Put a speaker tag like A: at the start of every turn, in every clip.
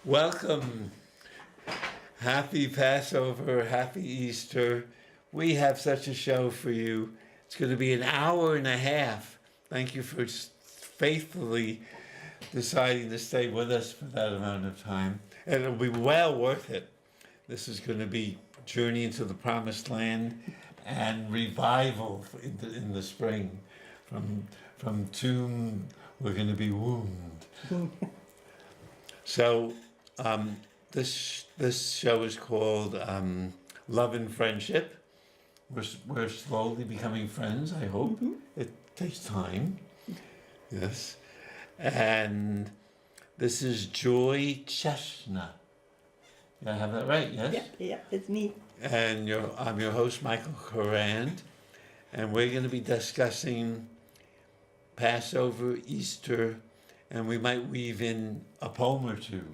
A: Welcome. Happy Passover, happy Easter. We have such a show for you. It's going to be an hour and a half. Thank you for faithfully deciding to stay with us for that amount of time. And it'll be well worth it. This is going to be Journey into the Promised Land and revival in the spring. From tomb, we're going to be wombed. So this show is called Love and Friendship. We're slowly becoming friends, I hope. Mm-hmm. It takes time. Yes. And this is Joy Chesna. Did I have that right? Yes?
B: Yeah, it's me.
A: And I'm your host, Michael Koran. And we're going to be discussing Passover, Easter, and we might weave in a poem or two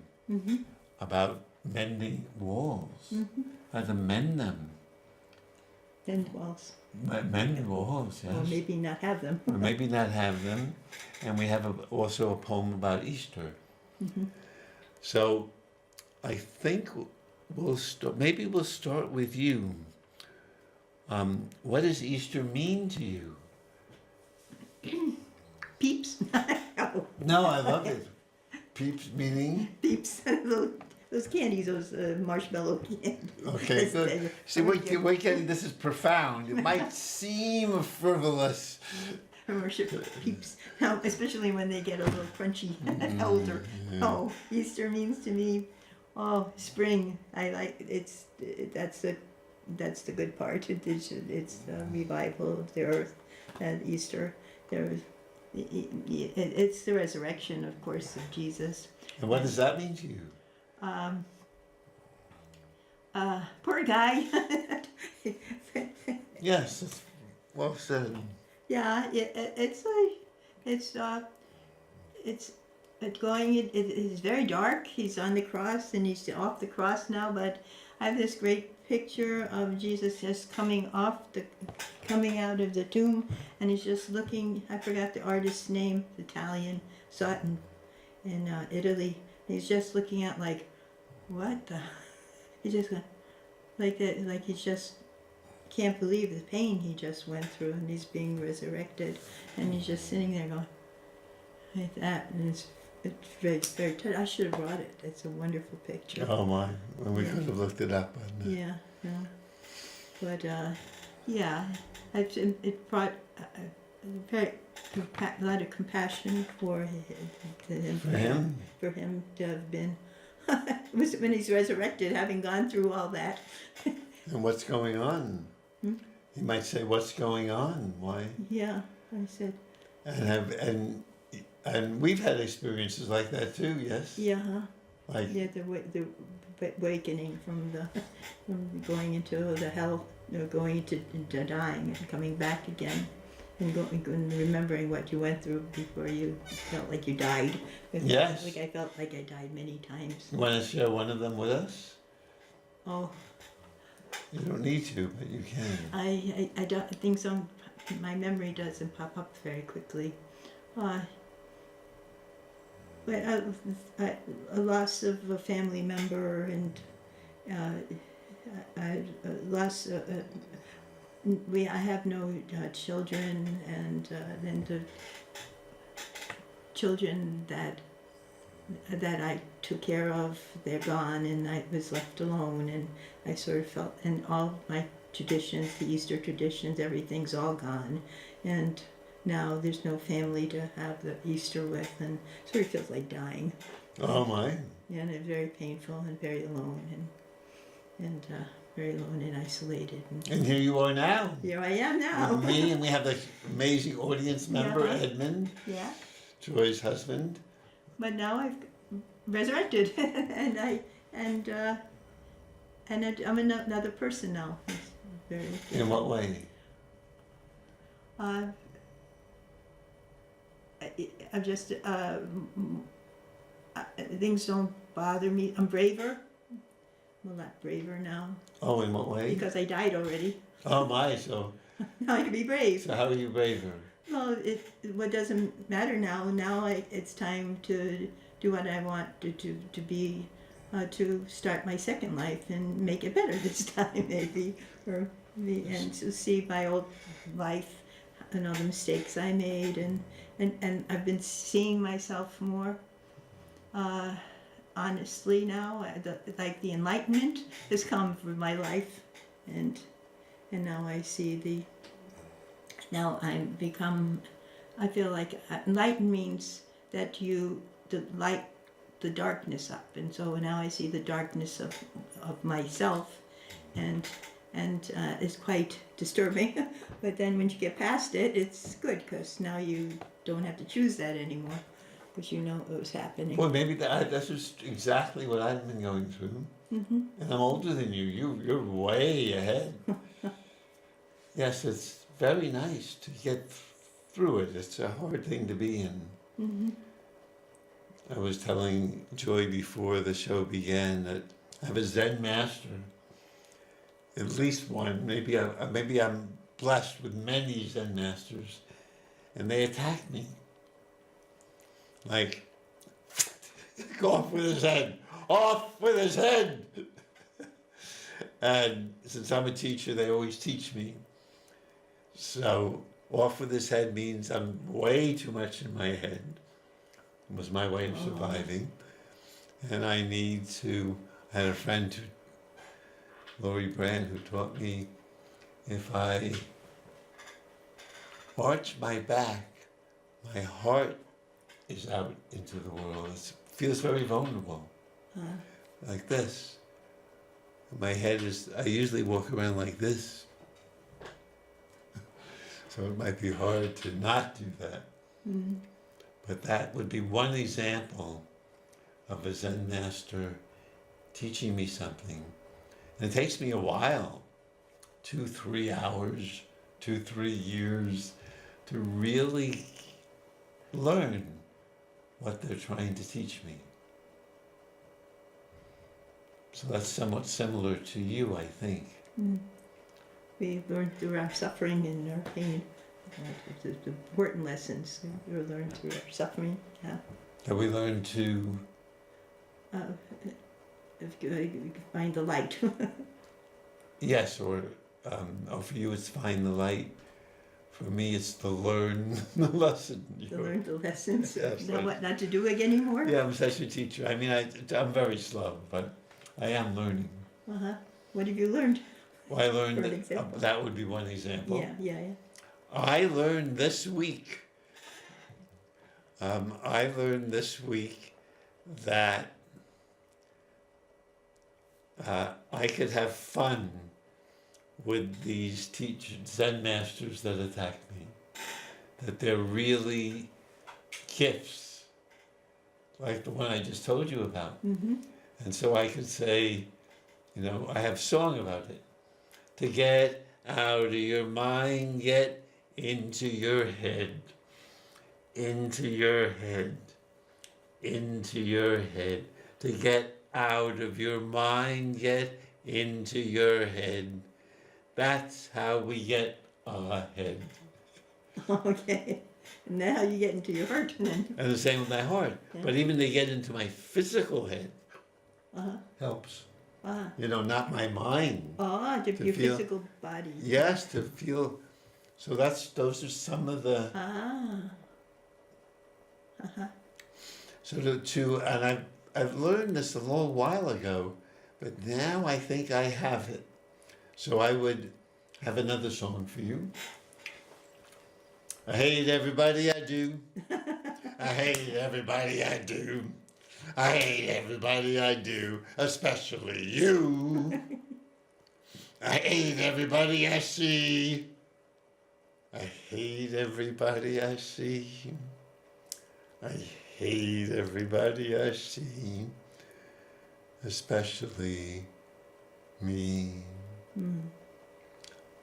A: about mending walls. How to mend them.
B: Mend walls.
A: Mend walls, yes.
B: Or maybe not have them.
A: Or maybe not have them. And we have also a poem about Easter. So I think we'll start with you. What does Easter mean to you?
B: Peeps.
A: No, I love it. Peeps meaning?
B: Peeps. Those candies, those marshmallow candies.
A: Okay, good. See, we're getting, this is profound. It might seem frivolous.
B: I worship peeps. Now, especially when they get a little crunchy older. Oh, Easter means to me, spring. I like that's the good part. It's revival of the earth and Easter. It's the resurrection, of course, of Jesus.
A: And what does that mean to you?
B: Poor guy.
A: Yes, it's well said.
B: Yeah, it's going. It is very dark. He's on the cross, and he's off the cross now. But I have this great picture of Jesus just coming out of the tomb, and he's just looking. I forgot the artist's name. Italian, saw it in Italy. He's just looking at like, what the? He just like that. Like he's just can't believe the pain he just went through, and he's being resurrected, and he's just sitting there going like that, and it's very, very touching. I should have brought it. It's a wonderful picture.
A: Oh my! Well, we could have looked it up.
B: Yeah, but it brought a lot of compassion for him. For him to have been when he's resurrected, having gone through all that.
A: And what's going on? You might say, "What's going on? Why?"
B: Yeah, I said.
A: And we've had experiences like that too. Yes.
B: Yeah.
A: Like
B: the awakening from going into the hell, going into dying and coming back again, and remembering what you went through before you felt like you died.
A: Yes.
B: Like I felt like I died many times.
A: You want to share one of them with us?
B: Oh.
A: You don't need to, but you can.
B: I don't think so. My memory doesn't pop up very quickly. But a loss of a family member and loss. I have no children, and then the children that I took care of, they're gone, and I was left alone, and I sort of felt, and all my traditions, the Easter traditions, everything's all gone, and now there's no family to have the Easter with, and sort of feels like dying.
A: Oh my!
B: Yeah, and it's very painful and very alone, and very alone and isolated.
A: And here you are now.
B: Here I am now.
A: With me, and we have the amazing audience member, Edmund.
B: Yeah.
A: Joy's husband.
B: But now I've resurrected, and I'm another person now. It's very.
A: In what way?
B: I'm just things don't bother me. I'm braver. I'm a lot braver now.
A: Oh, in what way?
B: Because I died already.
A: Oh my! So.
B: Now I can be brave.
A: So how are you braver?
B: Well, what doesn't matter now. Now it's time to do what I want to be to start my second life and make it better this time, maybe, and to see my old life and all the mistakes I made, and I've been seeing myself more honestly now. Like the enlightenment has come from my life, and now I see now I'm become. I feel like enlightened means that you light the darkness up, and so now I see the darkness of myself, and it's quite disturbing. But then when you get past it, it's good, because now you don't have to choose that anymore, because you know it was happening.
A: Well, maybe that's just exactly what I've been going through.
B: Mm-hmm.
A: And I'm older than you. You're way ahead. Yes, it's very nice to get through it. It's a hard thing to be in.
B: Mm-hmm.
A: I was telling Joy before the show began that I have a Zen master, at least one. Maybe I'm blessed with many Zen masters, and they attack me. Like, go off with his head, off with his head. And since I'm a teacher, they always teach me. So off with his head means I'm way too much in my head. It was my way of surviving. And I had a friend, Lori Brand, who taught me if I arch my back, my heart is out into the world. It feels very vulnerable, like this. My head I usually walk around like this. So it might be hard to not do that.
B: Mm-hmm.
A: But that would be one example of a Zen master teaching me something. And it takes me a while, 2-3 hours, 2-3 years, to really learn what they're trying to teach me. So that's somewhat similar to you, I think.
B: Mm. We learn through our suffering and our pain. The important lessons we learn through our suffering. Yeah.
A: That we learn to
B: Find the light.
A: yes, or for you it's find the light. For me, it's to learn the lesson.
B: To learn the lessons.
A: Yes,
B: Know what not to do again anymore.
A: Yeah, I'm such a teacher. I mean, I'm very slow, but I am learning.
B: What have you learned?
A: Well, I learned
B: For an example.
A: that would be one example.
B: Yeah.
A: I learned this week. That I could have fun with these Zen masters that attack me. That they're really gifts, like the one I just told you about.
B: Mm-hmm.
A: And so I could say, I have a song about it. To get out of your mind, get into your head, into your head, into your head. To get out of your mind, get into your head. That's how we get ahead.
B: Okay. And now you get into your heart then.
A: And the same with my heart.
B: Yeah.
A: But even to get into my physical head helps. Not my mind.
B: To your
A: feel,
B: physical body.
A: Yes, to feel. So those are some of the. So and I've learned this a little while ago, but now I think I have it. So I would have another song for you. I hate everybody I do. I hate everybody I do. I hate everybody I do, especially you. I hate everybody I see. I hate everybody I see. I hate everybody I see, especially me.
B: Mm.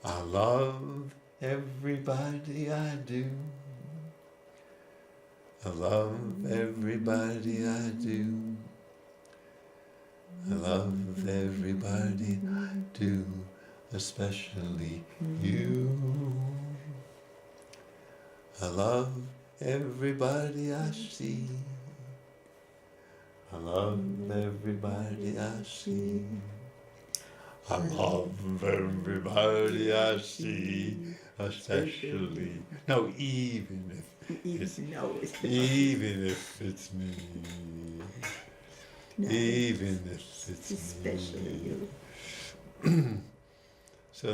A: I love everybody I do. I love everybody I do. I love everybody I do, especially you. I love everybody I see. I love everybody I see. I love everybody I see, especially. No, even if it's me.
B: Nice.
A: Even if it's
B: Especially
A: me.
B: you.
A: So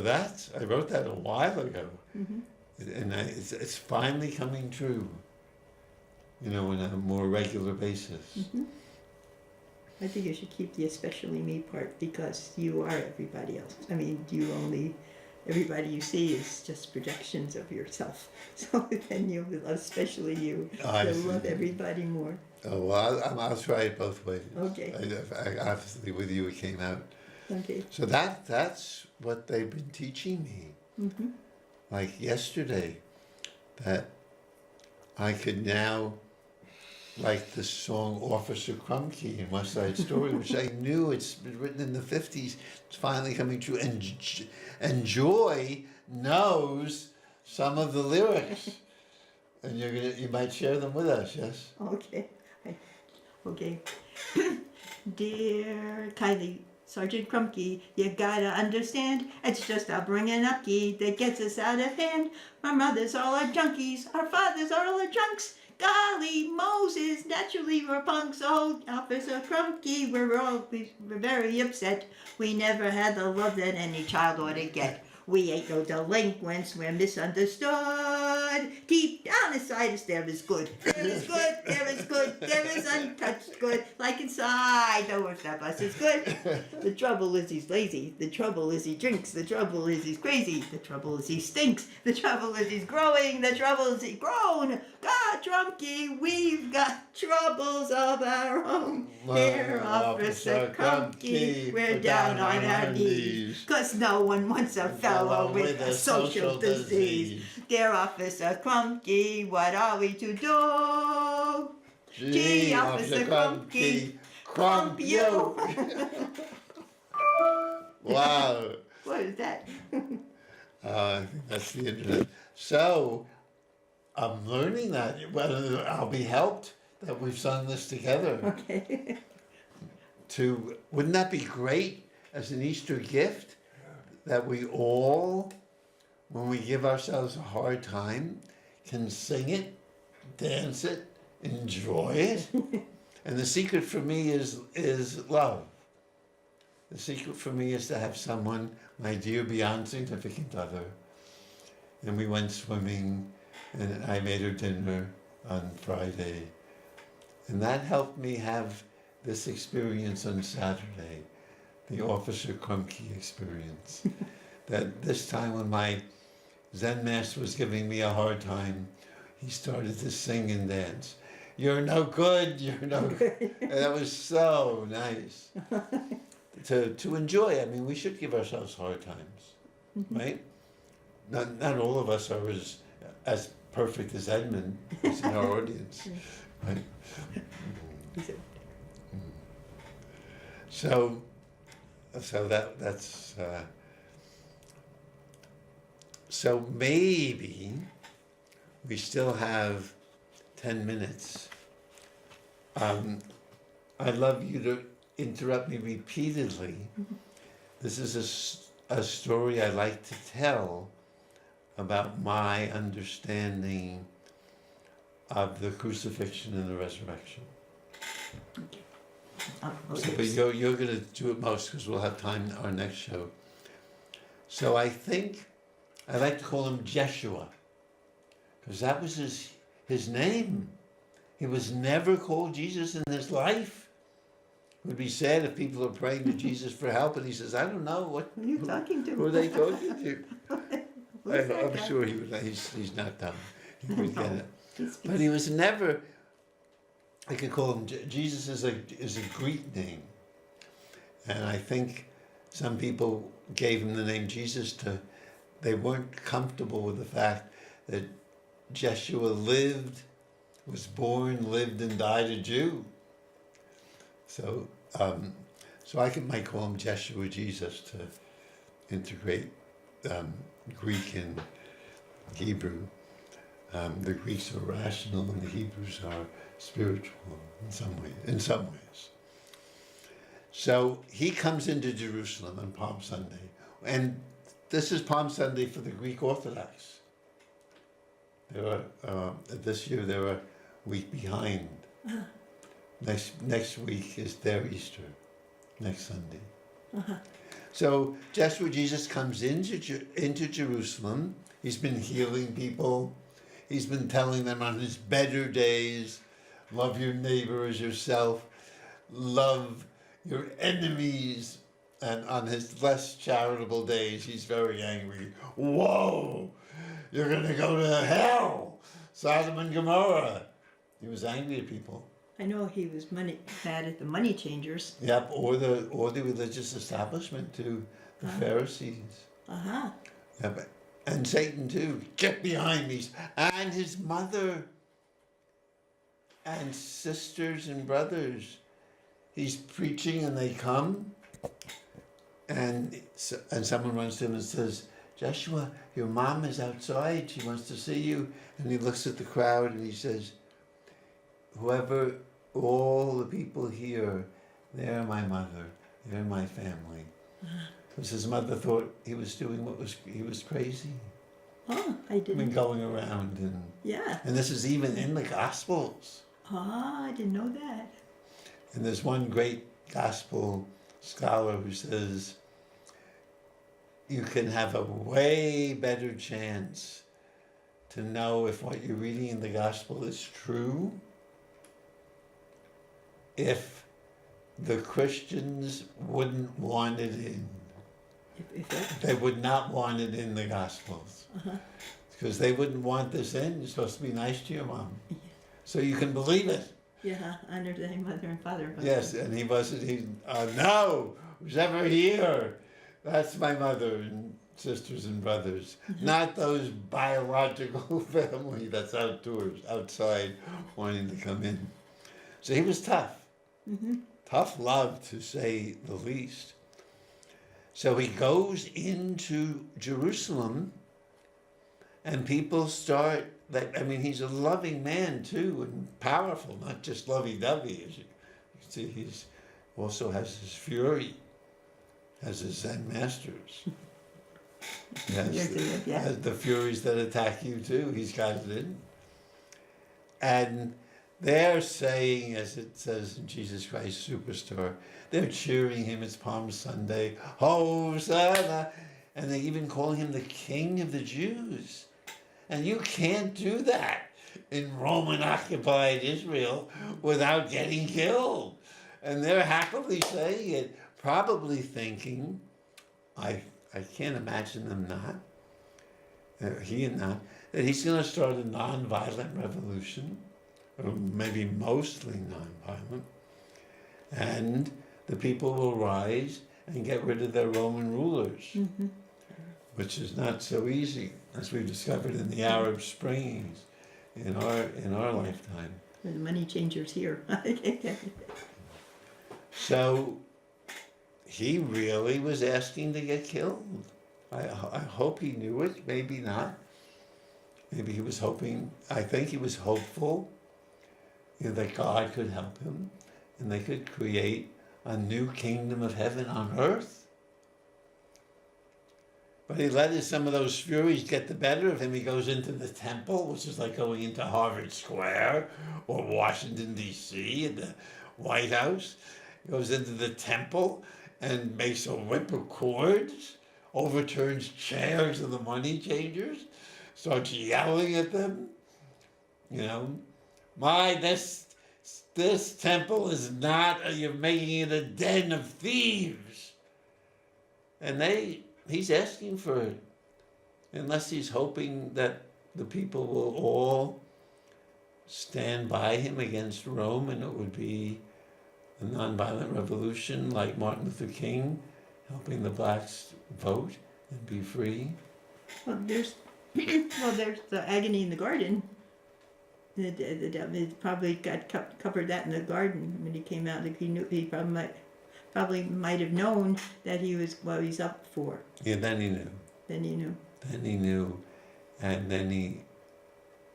A: I wrote that a while ago.
B: Mhm.
A: And it's finally coming true, on a more regular basis.
B: Mhm. I think you should keep the especially me part because you are everybody else. I mean, everybody you see is just projections of yourself. So then you will, especially you,
A: I
B: you'll love
A: see.
B: everybody more.
A: Oh, well, I'll try it both ways.
B: Okay.
A: Obviously, with you, it came out.
B: Okay.
A: So that's what they've been teaching me.
B: Mm-hmm.
A: Like yesterday, that I could now, like the song Officer Krumke in West Side Story, which I knew it's been written in the 50s, it's finally coming true. And Joy knows some of the lyrics. And you might share them with us, yes?
B: Okay. Okay. Dear Kylie, Sergeant Krumke, you gotta understand, it's just our bringing up that gets us out of hand. Our mothers all are junkies, our fathers are all drunks. Golly Moses, naturally we're punks. Oh, Officer Krumke, we're very upset. We never had the love that any child ought to get. We ain't no delinquents, we're misunderstood. Deep down inside us there is good. There is good, there is good, there is untouched good. Like inside the worst of us is good. The trouble is he's lazy. The trouble is he drinks. The trouble is he's crazy. The trouble is he stinks. The trouble is he's growing. The trouble is he's grown. God, Krumke, we've got troubles of our own. Dear Officer Krumke, we're down on our knees. 'Cause no one wants a fellow with a social disease. Dear Officer Krumke, what are we to do? Gee, Officer Krumke, crump you.
A: Wow.
B: What is that?
A: I think that's the internet. So, I'm learning that. Well, I'll be helped that we've sung this together.
B: Okay.
A: Wouldn't that be great as an Easter gift? That we all, when we give ourselves a hard time, can sing it, dance it, enjoy it. And the secret for me is love. The secret for me is to have someone, my dear beyond significant other, and we went swimming, and I made her dinner on Friday. And that helped me have this experience on Saturday, the Officer Krumke experience. That this time when my Zen master was giving me a hard time, he started to sing and dance. You're no good, you're no good. And that was so nice to enjoy. I mean, we should give ourselves hard times, right? Not all of us are as perfect as Edmund, who's in our audience, right? So that's so maybe we still have 10 minutes. I'd love you to interrupt me repeatedly. This is a story I like to tell about my understanding of the crucifixion and the resurrection. So, but you're going to do it most because we'll have time in our next show. So I think I like to call him Jeshua because that was his name. He was never called Jesus in his life. It would be sad if people are praying to Jesus for help and he says, I don't know what.
B: Who are you talking to?
A: Who are they talking to?
B: Who's that
A: I'm
B: guy?
A: sure he would. He's not dumb. He would get it.
B: He speaks-
A: But he was never. I could call him. Jesus is a Greek name, and I think some people gave him the name Jesus they weren't comfortable with the fact that Jeshua was born, lived, and died a Jew. So I might call him Jeshua Jesus to integrate Greek and Hebrew. The Greeks are rational and the Hebrews are spiritual in some way, in some ways. So he comes into Jerusalem on Palm Sunday, and this is Palm Sunday for the Greek Orthodox. This year they're a week behind. Next week is their Easter, next Sunday. So just where Jesus comes into Jerusalem, he's been healing people. He's been telling them on his better days, love your neighbor as yourself, love your enemies. And on his less charitable days, he's very angry. Whoa, you're going to go to hell, Sodom and Gomorrah. He was angry at people.
B: I know he was mad at the money changers.
A: Yep, or the religious establishment too, the Pharisees. Yep, and Satan too. Get behind me, and his mother, and sisters and brothers. He's preaching, and they come, and someone runs to him and says, "Joshua, your mom is outside. She wants to see you." And he looks at the crowd and he says, all the people here, they're my mother, they're my family. Because his mother thought he was doing he was crazy.
B: Oh, I didn't.
A: I mean, going around and...
B: Yeah.
A: And this is even in the Gospels.
B: I didn't know that.
A: And there's one great Gospel scholar who says, you can have a way better chance to know if what you're reading in the Gospel is true if the Christians wouldn't want it in. They would not want it in the Gospels. Because they wouldn't want this in. You're supposed to be nice to your mom. So you can believe it.
B: Yeah, honor thy mother and father.
A: Yes, and he wasn't, no, who's ever here, that's my mother and sisters and brothers. Not those biological family that's outside, wanting to come in. So he was tough. Tough love, to say the least. So he goes into Jerusalem, and people start, he's a loving man too, and powerful, not just lovey-dovey. As you can see, he's also has his fury, has his Zen masters. He has the furies that attack you too. He's got it in. And they're saying, as it says in Jesus Christ Superstar, they're cheering him. It's Palm Sunday. Hosanna. And they even call him the King of the Jews. And you can't do that in Roman-occupied Israel without getting killed. And they're happily saying it, probably thinking, I can't imagine them not, he and not, that he's going to start a non-violent revolution, or maybe mostly non-violent, and the people will rise and get rid of their Roman rulers, which is not so easy, as we've discovered in the Arab Springs in our lifetime.
B: The money changers here.
A: So he really was asking to get killed. I hope he knew it, maybe not. Maybe he was hoping, I think he was hopeful, that God could help him and they could create a new kingdom of heaven on earth. But he let some of those furies get the better of him. He goes into the temple, which is like going into Harvard Square or Washington, D.C., in the White House. He goes into the temple and makes a whip of cords, overturns chairs of the money changers, starts yelling at them. This temple is not, you're making it a den of thieves. And he's asking for it, unless he's hoping that the people will all stand by him against Rome, and it would be a nonviolent revolution like Martin Luther King, helping the blacks vote and be free.
B: Well, there's the agony in the garden. It probably got covered that in the garden when he came out. Like he probably might have known that he was what he's up for.
A: Yeah, then he knew.
B: Then he knew.
A: And then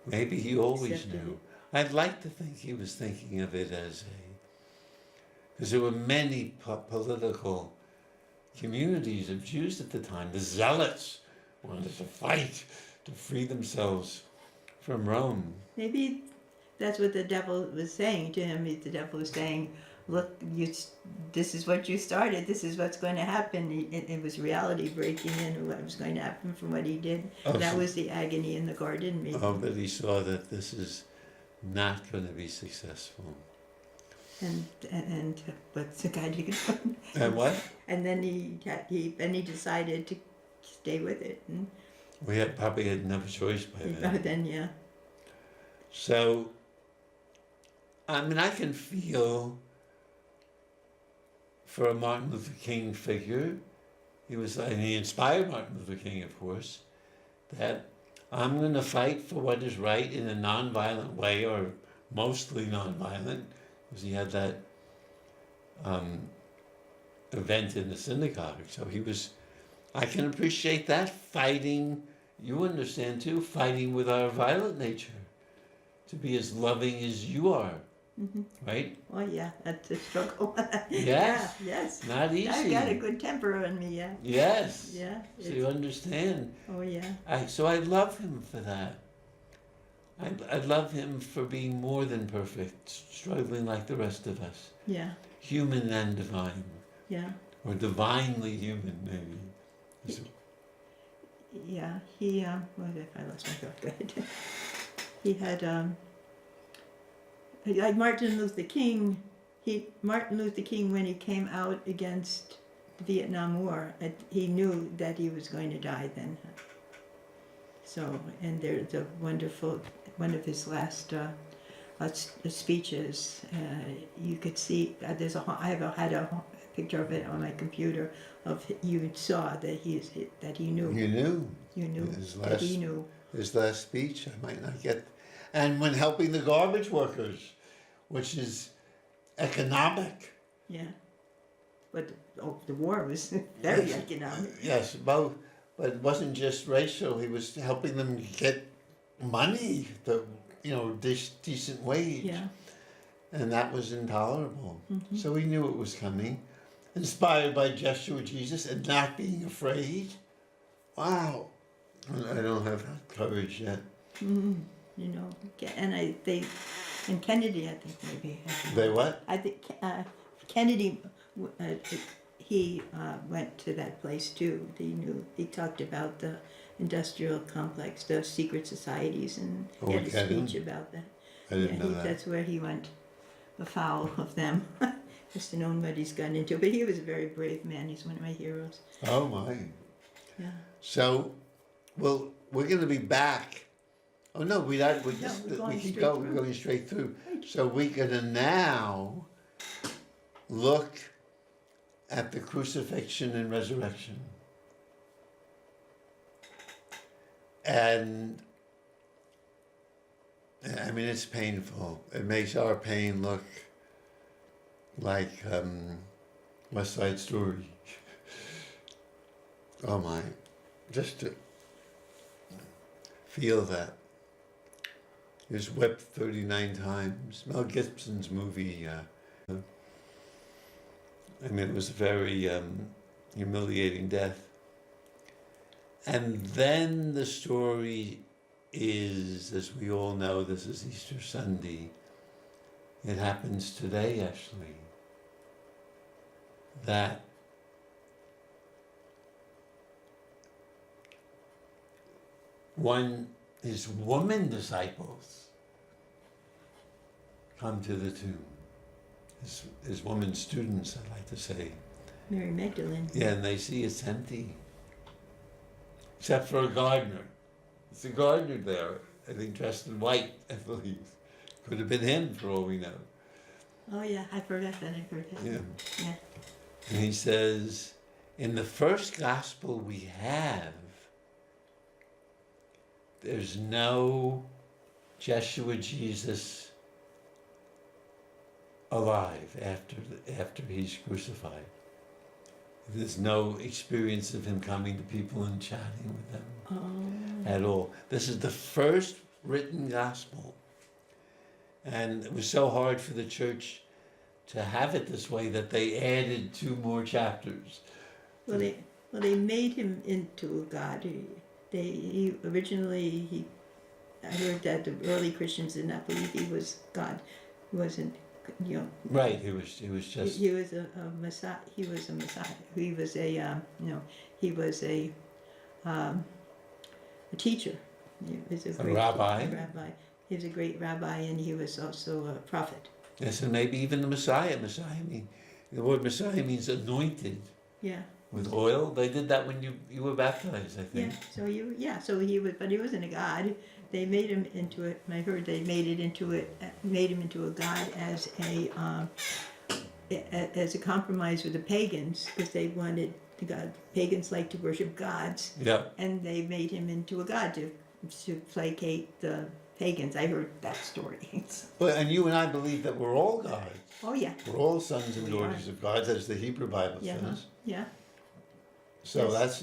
A: maybe he always knew. I'd like to think he was thinking of it as because there were many political communities of Jews at the time. The Zealots wanted to fight to free themselves from Rome.
B: Maybe that's what the devil was saying to him. The devil was saying, look, this is what you started. This is what's going to happen. It was reality breaking in of what was going to happen from what he did.
A: Oh,
B: that was the agony in the garden, maybe.
A: Oh, but he saw that this is not going to be successful.
B: And what's the guy you can
A: And what?
B: And then he decided to stay with it. And
A: We probably had no choice by then.
B: then, yeah.
A: So, I mean, I can feel for a Martin Luther King figure, and he inspired Martin Luther King, of course, that I'm going to fight for what is right in a nonviolent way, or mostly nonviolent, because he had that event in the synagogue. So I can appreciate that, fighting, you understand too, fighting with our violent nature, to be as loving as you are, right?
B: Oh, yeah, that's a struggle.
A: Yes.
B: Yeah, yes.
A: Not easy.
B: I've got a good temper on me, yeah.
A: Yes.
B: Yeah.
A: So you understand.
B: Oh, yeah.
A: So I love him for that. I love him for being more than perfect, struggling like the rest of us.
B: Yeah,
A: Human and divine.
B: yeah.
A: Or divinely human, maybe.
B: Yeah, what if I lost my thought? Go ahead. He had, like Martin Luther King, when he came out against the Vietnam War, he knew that he was going to die then. So, and there's a wonderful, one of his last speeches, you could see, I had a picture of it on my computer, you saw that he knew.
A: You knew.
B: You knew
A: that he knew. His last speech, I might not get. And when helping the garbage workers, which is economic.
B: Yeah. But the war was very economic.
A: Yes, both. But it wasn't just racial. He was helping them get money, decent wage.
B: Yeah.
A: And that was intolerable. So he knew it was coming. Inspired by Joshua Jesus and not being afraid. Wow. I don't have that courage yet.
B: And Kennedy, I think maybe.
A: They what?
B: I think Kennedy, he went to that place too. He talked about the industrial complex, the secret societies, and he had a speech about that.
A: I didn't know that.
B: That's where he went afoul of them, just to know what he's gotten into. But he was a very brave man. He's one of my heroes.
A: Oh my.
B: Yeah.
A: So, well, we're going to be back. Oh no, we keep going straight through. Right. So we're going to now look at the crucifixion and resurrection. And I mean, it's painful. It makes our pain look like West Side Story. Oh my, just to feel that. He was whipped 39 times. Mel Gibson's movie, I mean, it was a very humiliating death. And then the story is, as we all know, this is Easter Sunday. It happens today, actually, that his woman disciples come to the tomb. His woman students, I'd like to say.
B: Mary Magdalene.
A: Yeah, and they see it's empty. Except for a gardener. It's a gardener there, I think dressed in white, I believe. Could have been him for all we know.
B: Oh yeah, I forgot that.
A: Yeah.
B: Yeah.
A: And he says, in the first gospel we have, there's no Joshua Jesus alive after he's crucified. There's no experience of him coming to people and chatting with them at all. This is the first written gospel. And it was so hard for the church to have it this way that they added 2 more chapters.
B: Well, they made him into a god. He originally I heard that the early Christians did not believe he was God. He wasn't, you know.
A: Right, he was just
B: He was a Messiah. He was a Messiah. He was he was a teacher. He was a
A: rabbi.
B: He was a great rabbi, and he was also a prophet.
A: Yes, and maybe even the Messiah. The word Messiah means anointed.
B: Yeah.
A: With oil. They did that when you were baptized, I think.
B: Yeah. So he was, but he wasn't a god. They made him into it. I heard they made him into a god as a compromise with the pagans, because they wanted the god. Pagans like to worship gods.
A: Yeah.
B: And they made him into a god to placate the pagans. I heard that story.
A: Well, and you and I believe that we're all gods.
B: Oh yeah.
A: We're all sons and
B: We
A: daughters
B: are.
A: of God, as the Hebrew Bible
B: Yeah.
A: says.
B: Yeah.
A: So
B: Yes.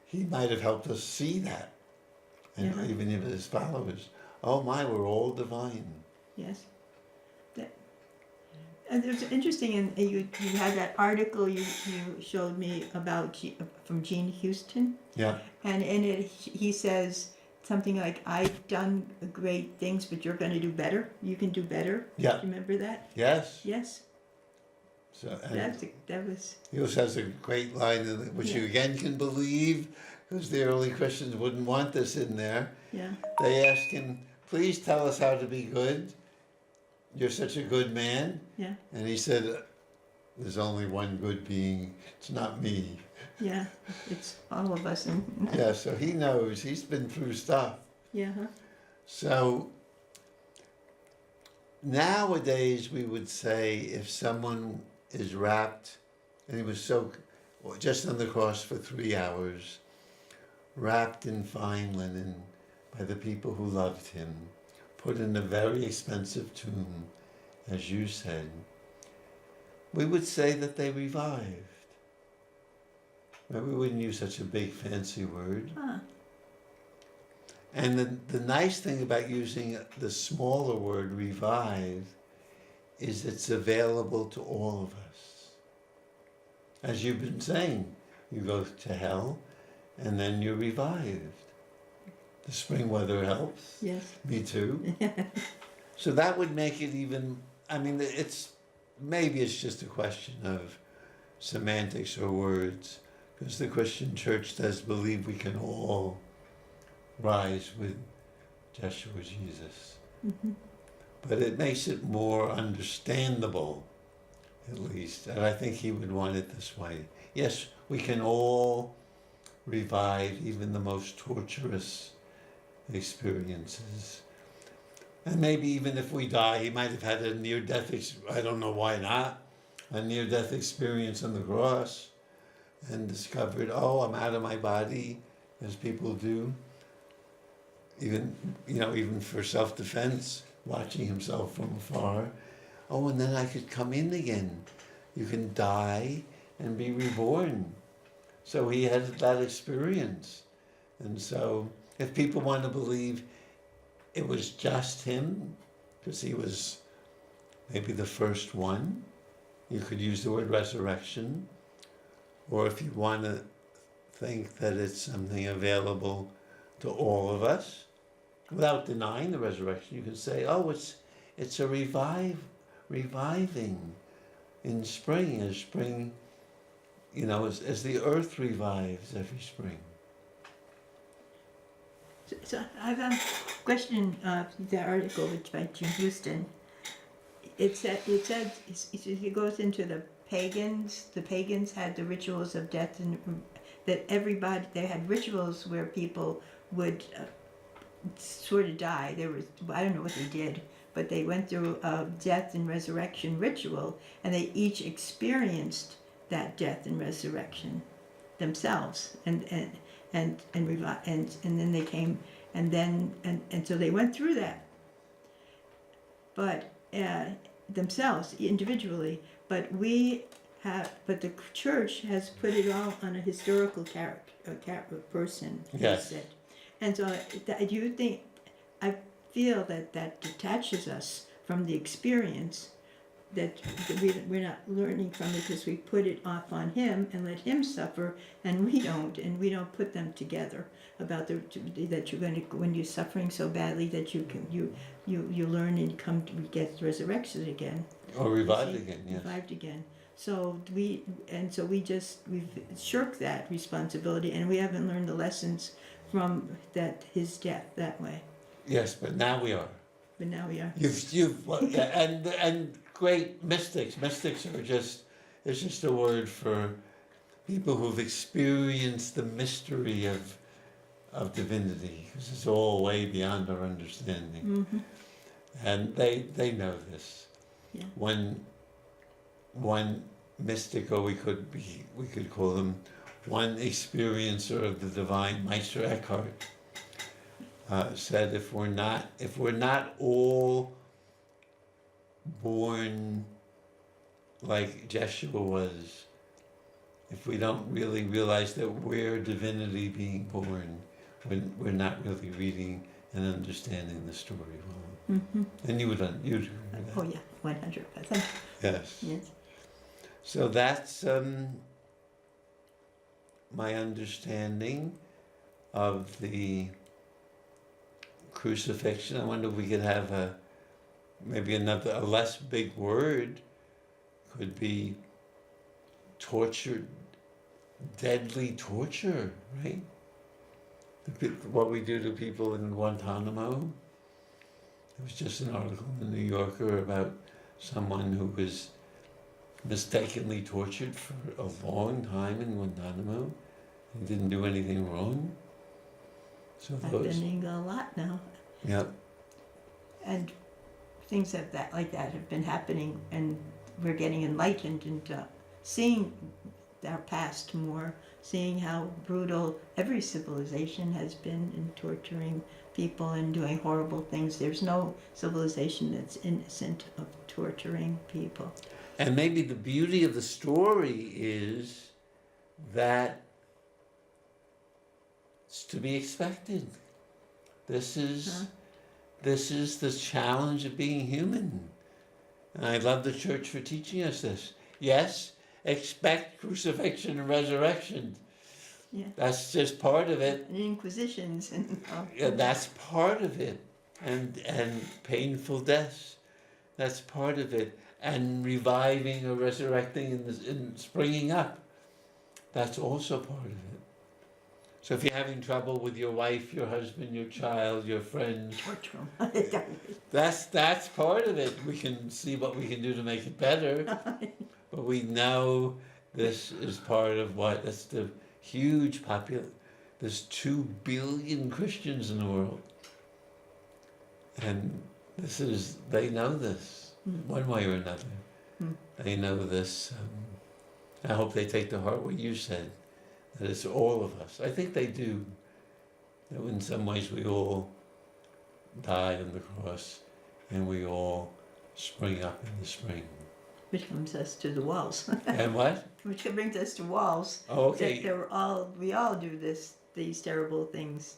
A: he might have helped us see that, and
B: Yeah.
A: even if his followers. Oh my, we're all divine.
B: Yes. And it's interesting, and you had that article you showed me about from Gene Houston,
A: Yeah.
B: and in it he says something like, "I've done great things, but you're going to do better. You can do better."
A: Yeah.
B: Do you remember that?
A: Yes.
B: Yes.
A: So and
B: That was.
A: he also has a great line which you again can believe, because the early Christians wouldn't want this in there.
B: Yeah.
A: They asked him, "Please tell us how to be good. You're such a good man."
B: Yeah.
A: And he said, "There's only one good being. It's not me."
B: Yeah. It's all of us, and
A: Yeah, so he knows. He's been through stuff.
B: yeah. Huh?
A: So nowadays we would say if someone is wrapped, and he was just on the cross for 3 hours, wrapped in fine linen by the people who loved him, put in a very expensive tomb, as you said, we would say that they revived. But we wouldn't use such a big fancy word.
B: Huh.
A: And the nice thing about using the smaller word revive is it's available to all of us. As you've been saying, you go to hell and then you're revived. The spring weather helps.
B: Yes.
A: Me too. So that would make it even, maybe it's just a question of semantics or words, because the Christian church does believe we can all rise with Joshua Jesus.
B: Mm-hmm.
A: But it makes it more understandable, at least. And I think he would want it this way. Yes, we can all revive even the most torturous experiences. And maybe even if we die, he might have had a near-death, I don't know why not, a near-death experience on the cross and discovered, oh, I'm out of my body, as people do. Even for self-defense, watching himself from afar. Oh, and then I could come in again. You can die and be reborn. So he had that experience. And so if people want to believe it was just him, because he was maybe the first one, you could use the word resurrection. Or if you want to think that it's something available to all of us, without denying the resurrection, you can say, oh, it's a reviving in spring, as spring, as the earth revives every spring.
B: So I have a question. The article by Jim Houston. It goes into the pagans. The pagans had the rituals of death, and that they had rituals where people would sort of die. I don't know what they did, but they went through a death and resurrection ritual, and they each experienced that death and resurrection themselves, and then they came, and so they went through that, but themselves individually. But the church has put it all on a historical person.
A: Yes.
B: And so, do you think? feel that detaches us from the experience, that we're not learning from it because we put it off on him and let him suffer, and we don't put them together about that you're going to, when you're suffering so badly that you learn and get resurrected again.
A: Or revived again, yes.
B: Revived again. So we've shirked that responsibility, and we haven't learned the lessons from his death that way.
A: Yes, but now we are.
B: But now we are.
A: And great mystics. Mystics are it's just a word for people who've experienced the mystery of divinity, because it's all way beyond our understanding.
B: Mm-hmm.
A: And they know this.
B: Yeah.
A: One mystic, or we could call them one experiencer of the divine, Meister Eckhart, said if we're not all born like Jeshua was, if we don't really realize that we're divinity being born, we're not really reading and understanding the story well.
B: Mm-hmm.
A: And you would agree with that.
B: Oh yeah, 100%.
A: Yes.
B: Yes.
A: So that's my understanding of the crucifixion. I wonder if we could have maybe a less big word. Could be torture, deadly torture, right? What we do to people in Guantanamo. There was just an article in the New Yorker about someone who was mistakenly tortured for a long time in Guantanamo and didn't do anything wrong. So
B: Happening a lot now.
A: Yeah.
B: And things like that have been happening, and we're getting enlightened and seeing our past more, seeing how brutal every civilization has been in torturing people and doing horrible things. There's no civilization that's innocent of torturing people.
A: And maybe the beauty of the story is that it's to be expected. This is the challenge of being human. And I love the church for teaching us this. Yes, expect crucifixion and resurrection.
B: Yeah.
A: That's just part of it.
B: And inquisitions and
A: Yeah, that's part of it. And painful deaths. That's part of it. And reviving or resurrecting and springing up. That's also part of it. So if you're having trouble with your wife, your husband, your child, your friends,
B: torture them.
A: that's part of it. We can see what we can do to make it better. But we know this is part of that's the huge population. There's 2 billion Christians in the world. And they know this, one way or another. They know this. I hope they take to heart what you said, that it's all of us. I think they do. That in some ways we all die on the cross, and we all spring up in the spring.
B: Which brings us to the walls.
A: And what?
B: Which brings us to walls.
A: Oh, okay.
B: That we all do these terrible things.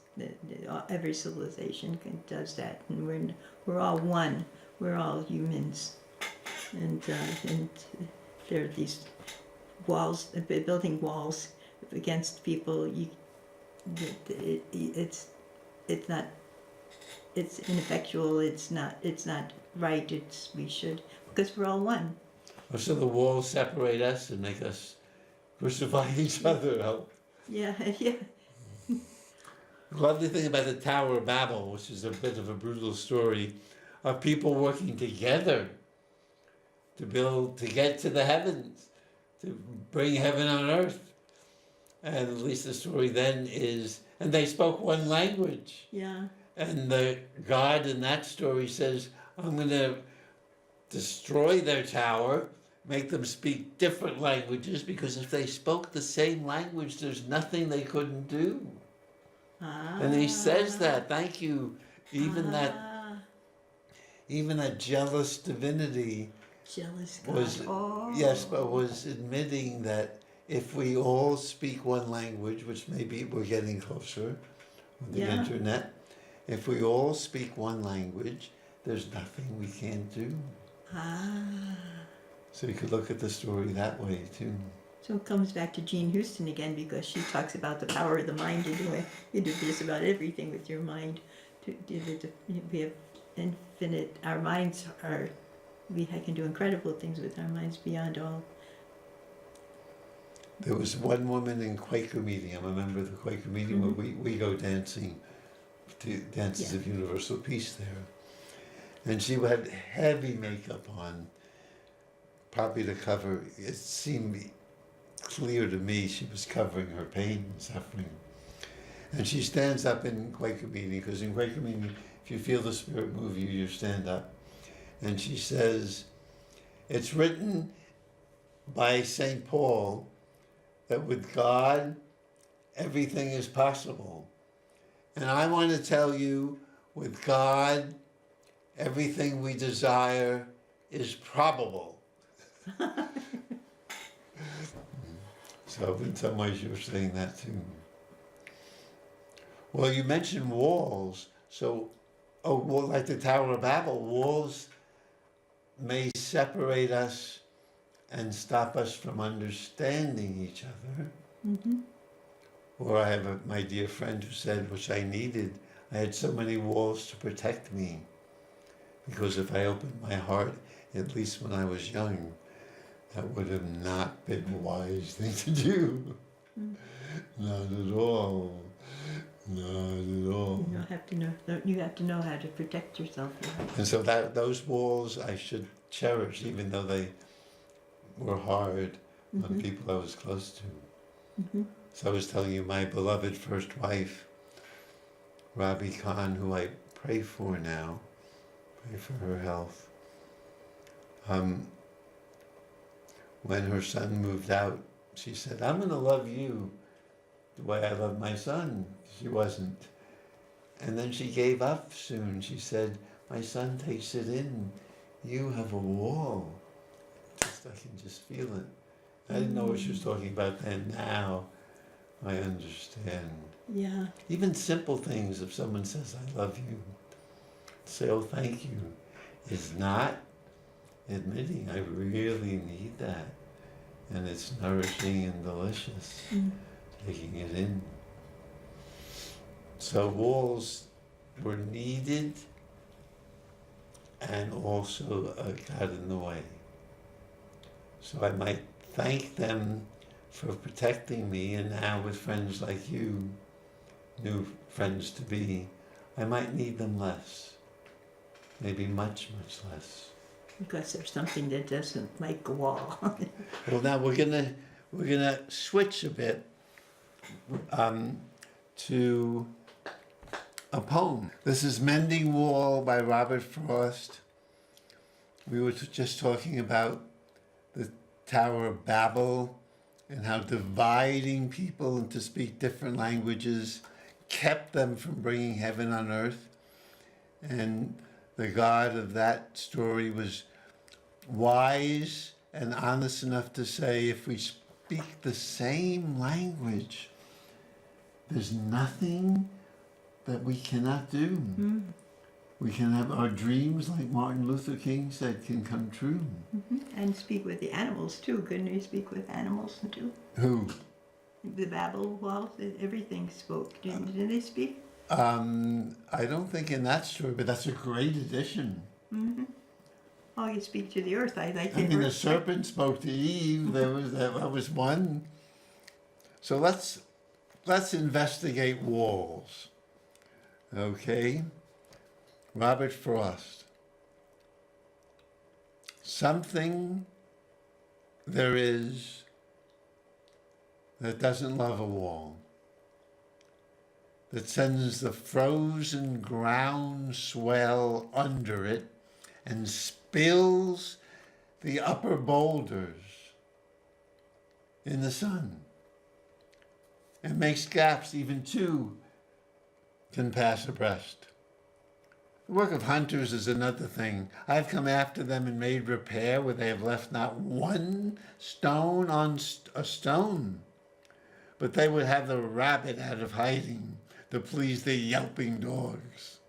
B: Every civilization does that, and we're all one. We're all humans, and there are these walls, building walls against people. It's ineffectual. It's not right. We should, because we're all one.
A: So the walls separate us and make us crucify each other. Huh?
B: Yeah.
A: The lovely thing about the Tower of Babel, which is a bit of a brutal story, are people working together to get to the heavens, to bring heaven on earth. And at least the story then is, and they spoke one language.
B: Yeah.
A: And the God in that story says, I'm going to destroy their tower, make them speak different languages, because if they spoke the same language, there's nothing they couldn't do. And he says that, thank you, even that jealous divinity
B: Jealous God.
A: was admitting that if we all speak one language, which maybe we're getting closer with the internet, If we all speak one language, there's nothing we can't do.
B: Ah.
A: So you could look at the story that way too.
B: So it comes back to Jean Houston again, because she talks about the power of the mind to do it. You do just about everything with your mind. We have infinite. Our minds are. We can do incredible things with our minds beyond all.
A: There was one woman in Quaker meeting. I'm a member of the Quaker meeting where we go dancing to dances of universal peace there. And she had heavy makeup on, probably to cover. It seemed clear to me she was covering her pain and suffering. And she stands up in Quaker meeting, because in Quaker meeting, if you feel the Spirit move you, you stand up. And she says, it's written by St. Paul that with God, everything is possible. And I want to tell you, with God, everything we desire is probable. So in some ways you're saying that too. Well, you mentioned walls. So, well, like the Tower of Babel, walls may separate us and stop us from understanding each other.
B: Mm-hmm.
A: Or I have my dear friend who said, which I needed, I had so many walls to protect me. Because if I opened my heart, at least when I was young, that would have not been a wise thing to do. Not at all. Not at all.
B: You have to know. You have to know how to protect yourself.
A: And so those walls I should cherish, even though they were hard on people I was close to. So I was telling you, my beloved first wife, Rabbi Khan, who I pray for now, pray for her health. When her son moved out, she said, I'm going to love you the way I love my son. She wasn't. And then she gave up soon. She said, my son takes it in. You have a wall. I can just feel it. I didn't know what she was talking about then. Now I understand.
B: Yeah.
A: Even simple things, if someone says, I love you, say, oh, thank you, is not admitting I really need that. And it's nourishing and delicious, taking it in. So walls were needed and also got in the way. So I might thank them for protecting me, and now with friends like you, new friends to be, I might need them less. Maybe much, much less.
B: Because there's something that doesn't make a wall.
A: Well, now we're gonna switch a bit to a poem. This is Mending Wall by Robert Frost. We were just talking about the Tower of Babel and how dividing people to speak different languages kept them from bringing heaven on earth. And the God of that story was wise and honest enough to say, if we speak the same language, there's nothing that we cannot do. We can have our dreams, like Martin Luther King said, can come true.
B: And speak with the animals too. Couldn't you speak with animals too?
A: Who?
B: The Babel walls, everything spoke. Didn't they speak?
A: I don't think in that story, but that's a great addition.
B: Oh, you speak to the earth. I like
A: I
B: the
A: mean, the
B: earth.
A: serpent spoke to Eve. That was one. So let's investigate walls. Okay. Robert Frost. Something there is that doesn't love a wall, that sends the frozen ground swell under it and spills the upper boulders in the sun and makes gaps even two can pass abreast. The work of hunters is another thing. I've come after them and made repair where they have left not one stone on a stone. But they would have the rabbit out of hiding, to please the yelping dogs.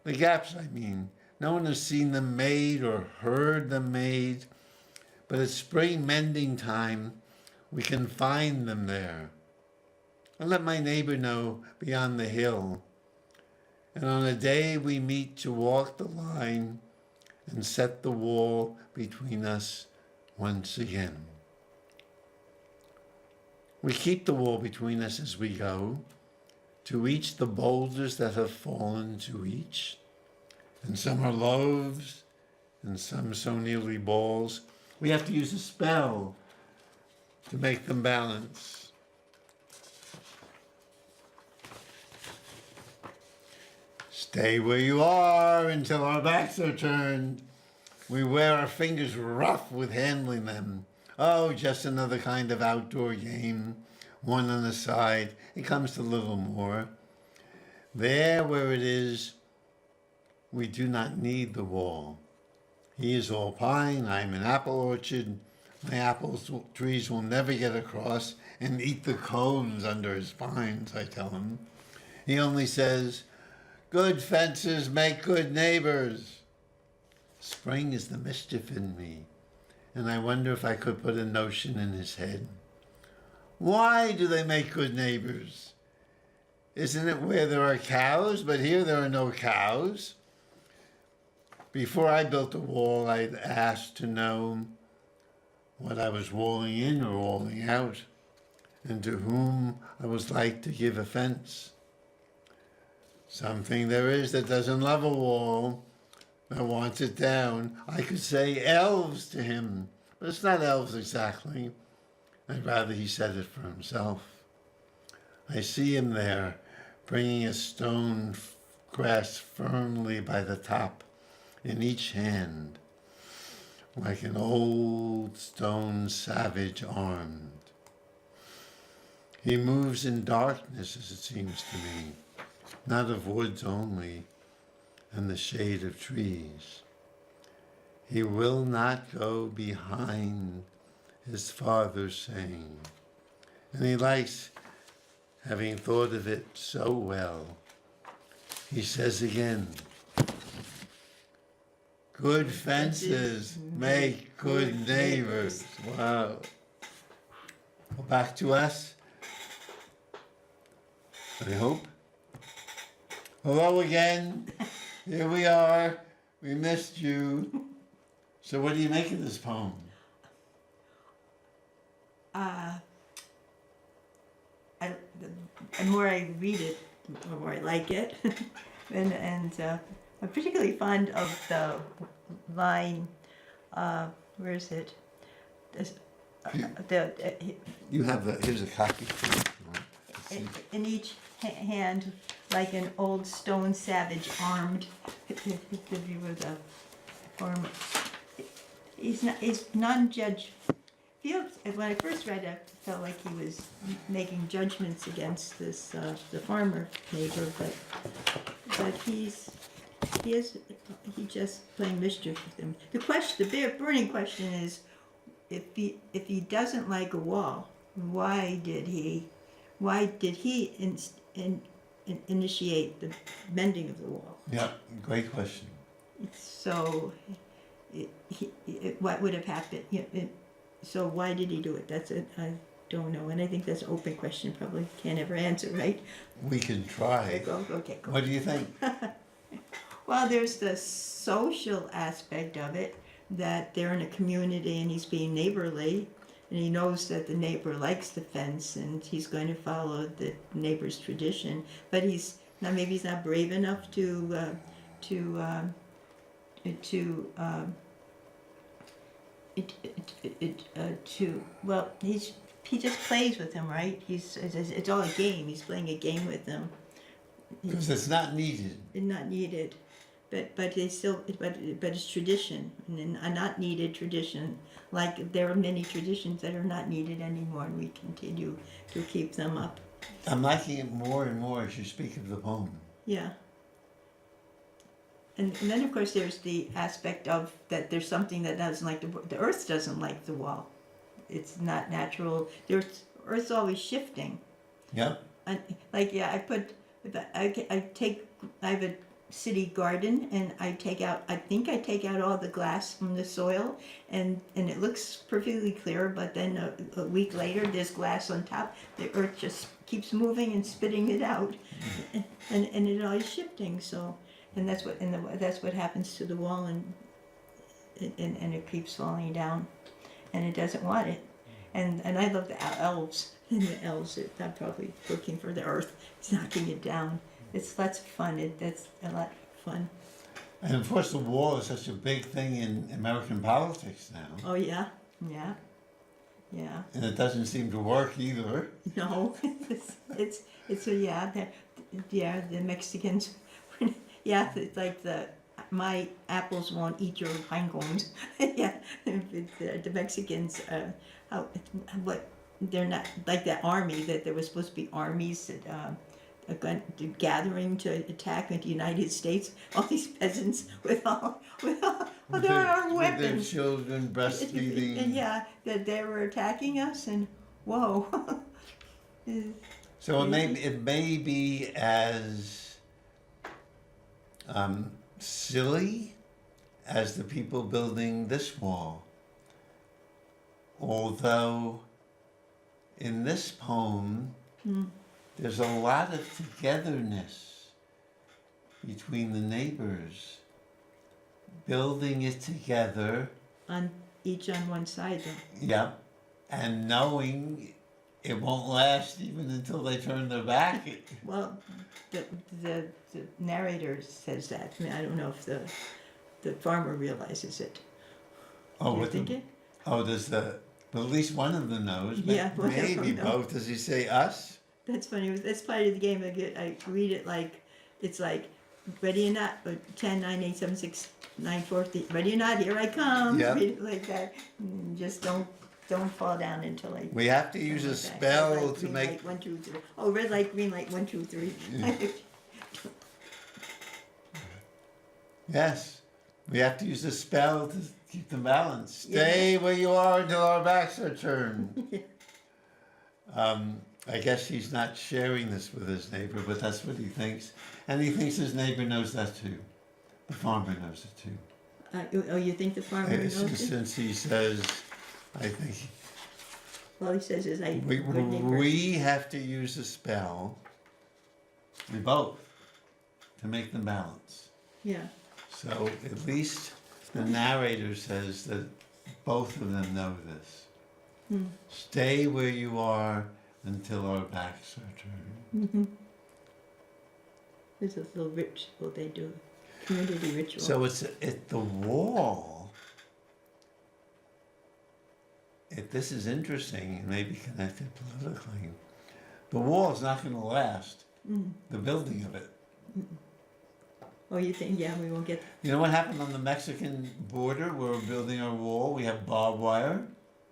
A: The gaps, I mean, no one has seen them made or heard them made, but at spring mending time, we can find them there. I let my neighbor know beyond the hill, and on a day we meet to walk the line and set the wall between us once again. We keep the wall between us as we go, to reach the boulders that have fallen to each, and some are loaves, and some so nearly balls. We have to use a spell to make them balance. Stay where you are until our backs are turned. We wear our fingers rough with handling them. Oh, just another kind of outdoor game. One on the side. It comes to little more. There where it is, we do not need the wall. He is all pine, I'm an apple orchard. My apple trees will never get across and eat the cones under his vines, I tell him. He only says, good fences make good neighbors. Spring is the mischief in me, and I wonder if I could put a notion in his head. Why do they make good neighbors? Isn't it where there are cows? But here there are no cows. Before I built a wall, I'd asked to know what I was walling in or walling out, and to whom I was like to give offense. Something there is that doesn't love a wall, that wants it down. I could say elves to him, but it's not elves exactly. I'd rather he said it for himself. I see him there, bringing a stone grasped firmly by the top in each hand, like an old stone savage armed. He moves in darkness, as it seems to me, not of woods only, and the shade of trees. He will not go behind his father's saying, and he likes having thought of it so well. He says again, good fences make good neighbors. Wow. Well, back to us, I hope. Hello again. Here we are. We missed you. So what do you make of this poem?
B: The more I read it, the more I like it. and I'm particularly fond of the line, where is it? This,
A: You have here's a copy.
B: in each hand, like an old stone savage armed. If you were the farmer. He's non-judge. When I first read it, I felt like he was making judgments against this the farmer neighbor, but he's just playing mischief with him. The burning question is, if he doesn't like a wall, why did he initiate the mending of the wall?
A: Yeah, great question.
B: So, what would have happened? So why did he do it? That's it. I don't know, and I think that's an open question. Probably can't ever answer, right?
A: We can try.
B: Okay, go.
A: What do you think?
B: Well, there's the social aspect of it, that they're in a community and he's being neighborly, and he knows that the neighbor likes the fence and he's going to follow the neighbor's tradition. But maybe he's not brave enough he just plays with him, right? It's all a game. He's playing a game with them.
A: Because it's not needed.
B: It's not needed, but it's tradition, and a not needed tradition. Like there are many traditions that are not needed anymore, and we continue to keep them up.
A: I'm liking it more and more as you speak of the poem.
B: Yeah. And then of course there's the aspect of that there's something that doesn't like the earth doesn't like the wall. It's not natural. The earth's always shifting.
A: Yep.
B: like, yeah, I have a city garden, and I take out all the glass from the soil, and it looks perfectly clear, but then a week later, there's glass on top. The earth just keeps moving and spitting it out, and it always shifting, so, and that's what happens to the wall, and it keeps falling down, and it doesn't want it. And I love the elves, and the elves are probably looking for the earth, it's knocking it down. It's lots of fun. That's a lot of fun.
A: And of course, the wall is such a big thing in American politics now.
B: Oh yeah, yeah, yeah.
A: And it doesn't seem to work either.
B: No, it's a the Mexicans, yeah, it's like my apples won't eat your pine cones. Yeah, the Mexicans, what they're not like the army that there was supposed to be armies that. Gathering to attack the United States. All these peasants with their armed weapons.
A: With their children breastfeeding.
B: And yeah, that they were attacking us, and whoa.
A: So it may be as silly as the people building this wall. Although in this poem, there's a lot of togetherness between the neighbors, building it together.
B: Each on one side, though.
A: Yep, and knowing it won't last even until they turn their back.
B: Well, the narrator says that. I mean, I don't know if the farmer realizes it.
A: Oh,
B: you thinking?
A: There's at least one of them knows.
B: Yeah,
A: maybe both. Does he say us?
B: That's funny. That's part of the game. I read it like, it's like, ready or not, 10, 9, 8, 7, 6, 9, 4, 3, ready or not, here I come.
A: Yep.
B: Read it like that. Just don't fall down until I.
A: We have to use a spell
B: red light,
A: to
B: green
A: make.
B: Light, 1, 2, 3. Oh, red light, green light, 1, 2, 3.
A: Yes, we have to use a spell to keep them balanced. Stay where you are until our backs are turned. I guess he's not sharing this with his neighbor, but that's what he thinks. And he thinks his neighbor knows that too. The farmer knows it too.
B: You think the farmer knows it?
A: Since he says, I think...
B: Well, he says is I...
A: We have to use a spell, we both, to make them balance.
B: Yeah.
A: So at least the narrator says that both of them know this. Stay where you are until our backs are turned.
B: There's a little ritual they do, community ritual.
A: So it's the wall. This is interesting and maybe connected politically. The wall is not going to last. The building of it.
B: Oh, you think? Yeah, we won't get.
A: You know what happened on the Mexican border where we're building our wall? We have barbed wire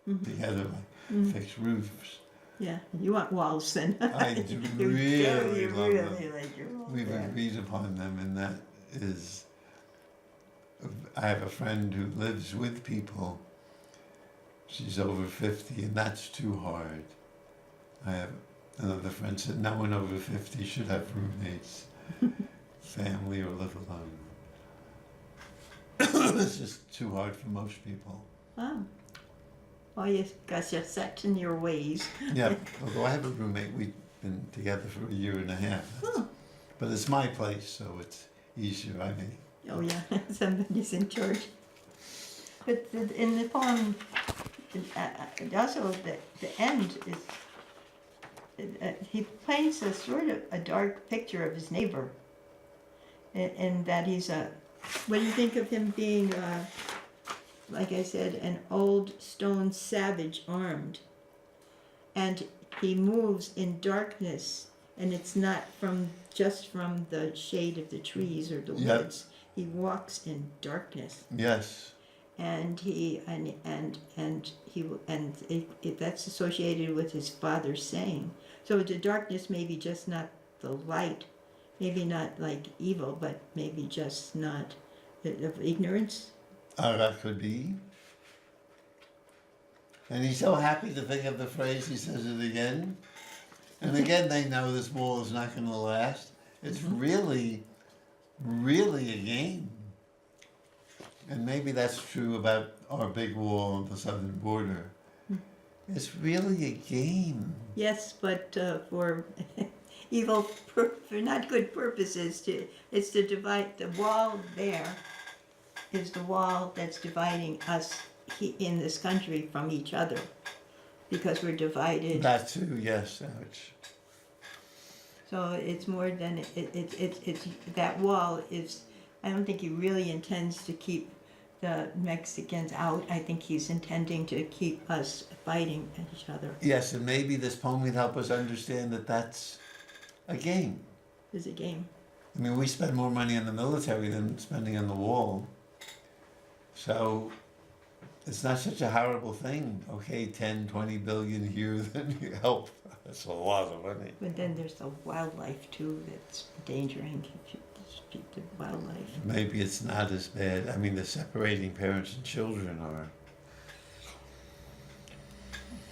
A: together, like fixed roofs.
B: Yeah, you want walls then.
A: I do really love them.
B: Like your walls.
A: We've agreed upon them, and that is. I have a friend who lives with people. She's over 50, and that's too hard. I have another friend said no one over 50 should have roommates, family, or live alone. It's just too hard for most people.
B: Oh. Well, you got your set in your ways.
A: Yeah, although I have a roommate, we've been together for a year and a half. But it's my place, so it's easier, I think.
B: Oh yeah, somebody's in charge. But in the poem, also the end is, he paints a sort of a dark picture of his neighbor. And that he's what do you think of him being, like I said, an old stone savage armed? And he moves in darkness, and it's not just from the shade of the trees or the woods. He walks in darkness.
A: Yes.
B: And that's associated with his father saying. So the darkness may be just not the light, maybe not like evil, but maybe just not of ignorance.
A: That could be. And he's so happy to think of the phrase, he says it again. And again, they know this wall is not going to last. It's really, really a game. And maybe that's true about our big wall on the southern border. It's really a game.
B: Yes, but for for not good purposes. It's to divide. The wall there is the wall that's dividing us in this country from each other, because we're divided.
A: That too, yes. Ouch.
B: So it's more than it's that wall is. I don't think he really intends to keep the Mexicans out. I think he's intending to keep us fighting each other.
A: Yes, and maybe this poem would help us understand that that's a game.
B: It's a game.
A: I mean, we spend more money on the military than spending on the wall. So it's not such a horrible thing. Okay, 10, 20 billion here, then you help. That's a lot of money.
B: But then there's the wildlife too that's endangering the wildlife.
A: Maybe it's not as bad. I mean, the separating parents and children are.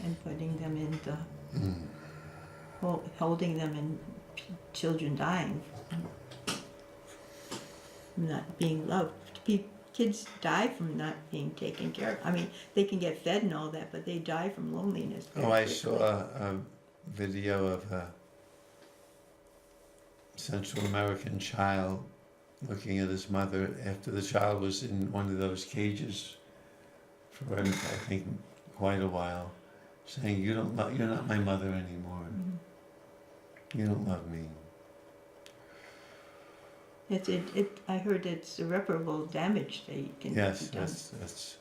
B: And putting them in the, holding them in children dying from not being loved. Kids die from not being taken care of. I mean, they can get fed and all that, but they die from loneliness.
A: Oh, I saw a video of a Central American child looking at his mother after the child was in one of those cages for, I think, quite a while, saying, you're not my mother anymore. You don't love me.
B: I heard it's irreparable damage they can
A: Yes,
B: be done.
A: that's.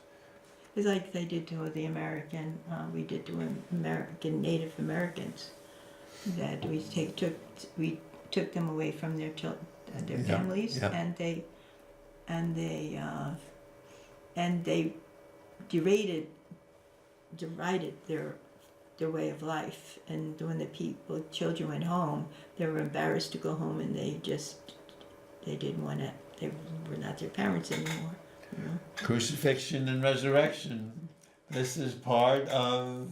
B: It's like they did to the American, we did to American Native Americans, that we took them away from their families,
A: yeah.
B: and they divided their way of life. And when the children went home, they were embarrassed to go home, and they didn't want to. They were not their parents anymore. You know?
A: Crucifixion and resurrection. This is part of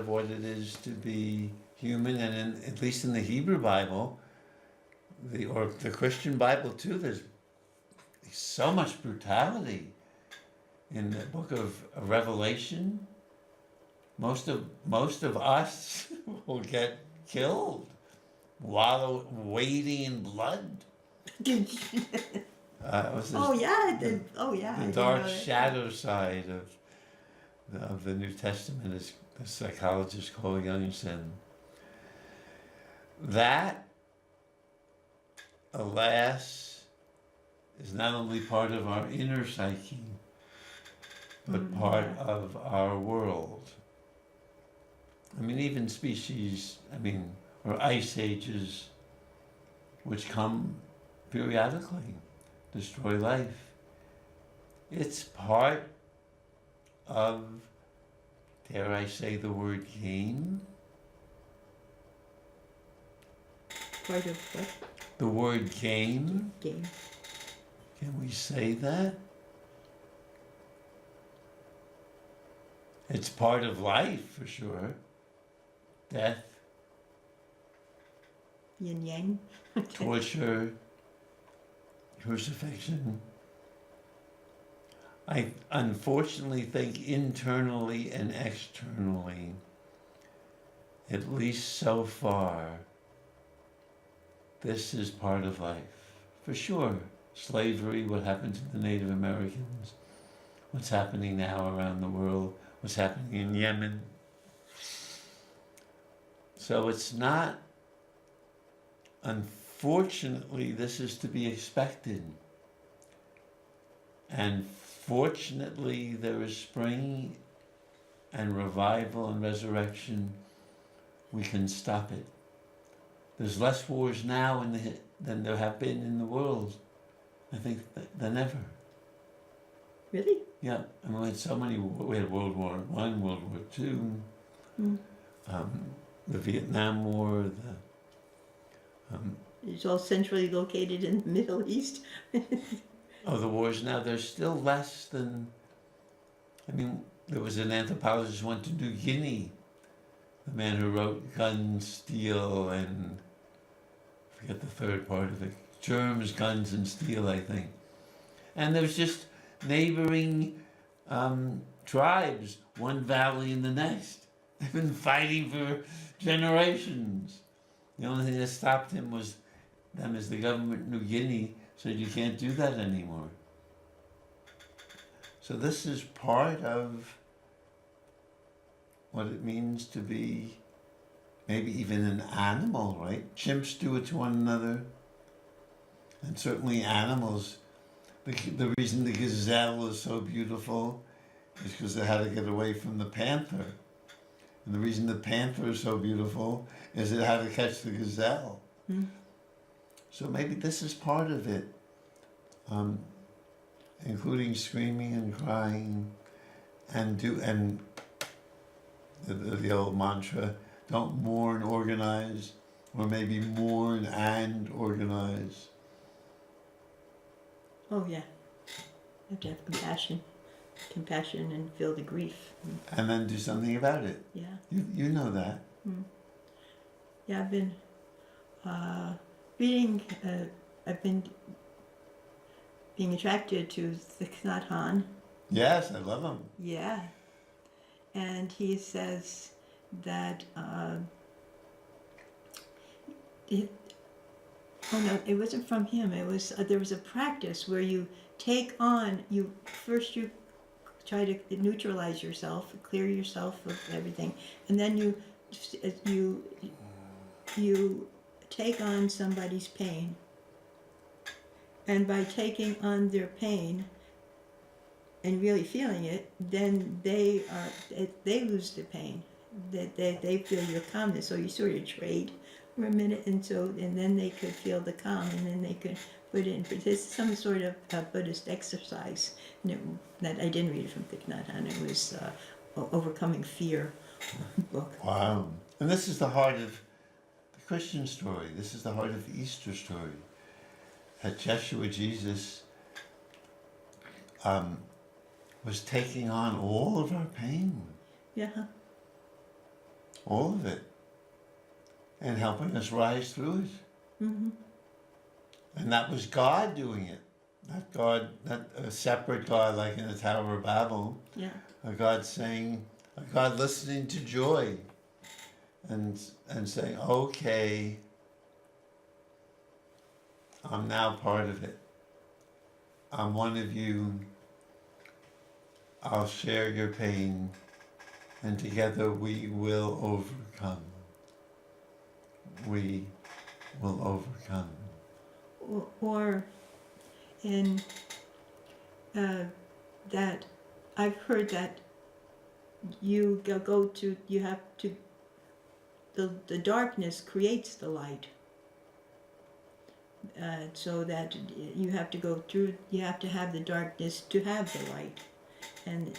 A: what it is to be human, and at least in the Hebrew Bible, or the Christian Bible too, there's so much brutality. In the book of Revelation, most of us will get killed, wading in blood. The dark shadow side of the New Testament, as the psychologists call Youngson. That, alas, is not only part of our inner psyche, but part of our world. I mean, even or ice ages, which come periodically, destroy life. It's part of, dare I say the word, game?
B: Part of what?
A: The word game?
B: Game.
A: Can we say that? It's part of life, for sure. Death,
B: Yin yang.
A: torture, crucifixion. I unfortunately think internally and externally, at least so far, this is part of life. For sure, slavery, what happened to the Native Americans, what's happening now around the world, what's happening in Yemen. So it's not, unfortunately, this is to be expected. And fortunately, there is spring and revival and resurrection. We can stop it. There's less wars now than there have been in the world, I think, than ever.
B: Really?
A: Yeah, I mean, we had so many. We had World War I, World War II, the Vietnam War.
B: It's all centrally located in the Middle East.
A: The wars now. There's still less than. I mean, there was an anthropologist who went to New Guinea, the man who wrote Gun, Steel, and I forget the third part of it. Germs, Guns, and Steel, I think. And there's just neighboring tribes, one valley in the next. They've been fighting for generations. The only thing that stopped him was them as the government of New Guinea said you can't do that anymore. So this is part of what it means to be maybe even an animal, right? Chimps do it to one another. And certainly animals. The reason the gazelle is so beautiful is because it had to get away from the panther. And the reason the panther is so beautiful is it had to catch the gazelle.
B: Mm.
A: So maybe this is part of it, including screaming and crying, and the old mantra, don't mourn, organize, or maybe mourn and organize.
B: Oh yeah. You have to have compassion and feel the grief.
A: And then do something about it.
B: Yeah.
A: You know that.
B: Yeah, I've been reading, I've been being attracted to Thich Nhat Hanh.
A: Yes, I love him.
B: Yeah. And he says that, it wasn't from him. It was, there was a practice where you take on, you try to neutralize yourself, clear yourself of everything, and then you take on somebody's pain. And by taking on their pain and really feeling it, then they lose the pain. They feel your calmness. So you sort of trade for a minute, and then they could feel the calm, and then they could put in. But this is some sort of Buddhist exercise that I didn't read it from Thich Nhat Hanh. It was Overcoming Fear book.
A: Wow. And this is the heart of the Christian story. This is the heart of the Easter story. That Yeshua, Jesus, was taking on all of our pain.
B: Yeah.
A: All of it. And helping us rise through it.
B: Mm-hmm.
A: And that was God doing it. Not a separate God like in the Tower of Babel.
B: Yeah.
A: A God listening to joy and saying, okay, I'm now part of it. I'm one of you. I'll share your pain, and together we will overcome. We will overcome.
B: Or in that I've heard that you have to, the darkness creates the light. So that you have to go through, you have to have the darkness to have the light. And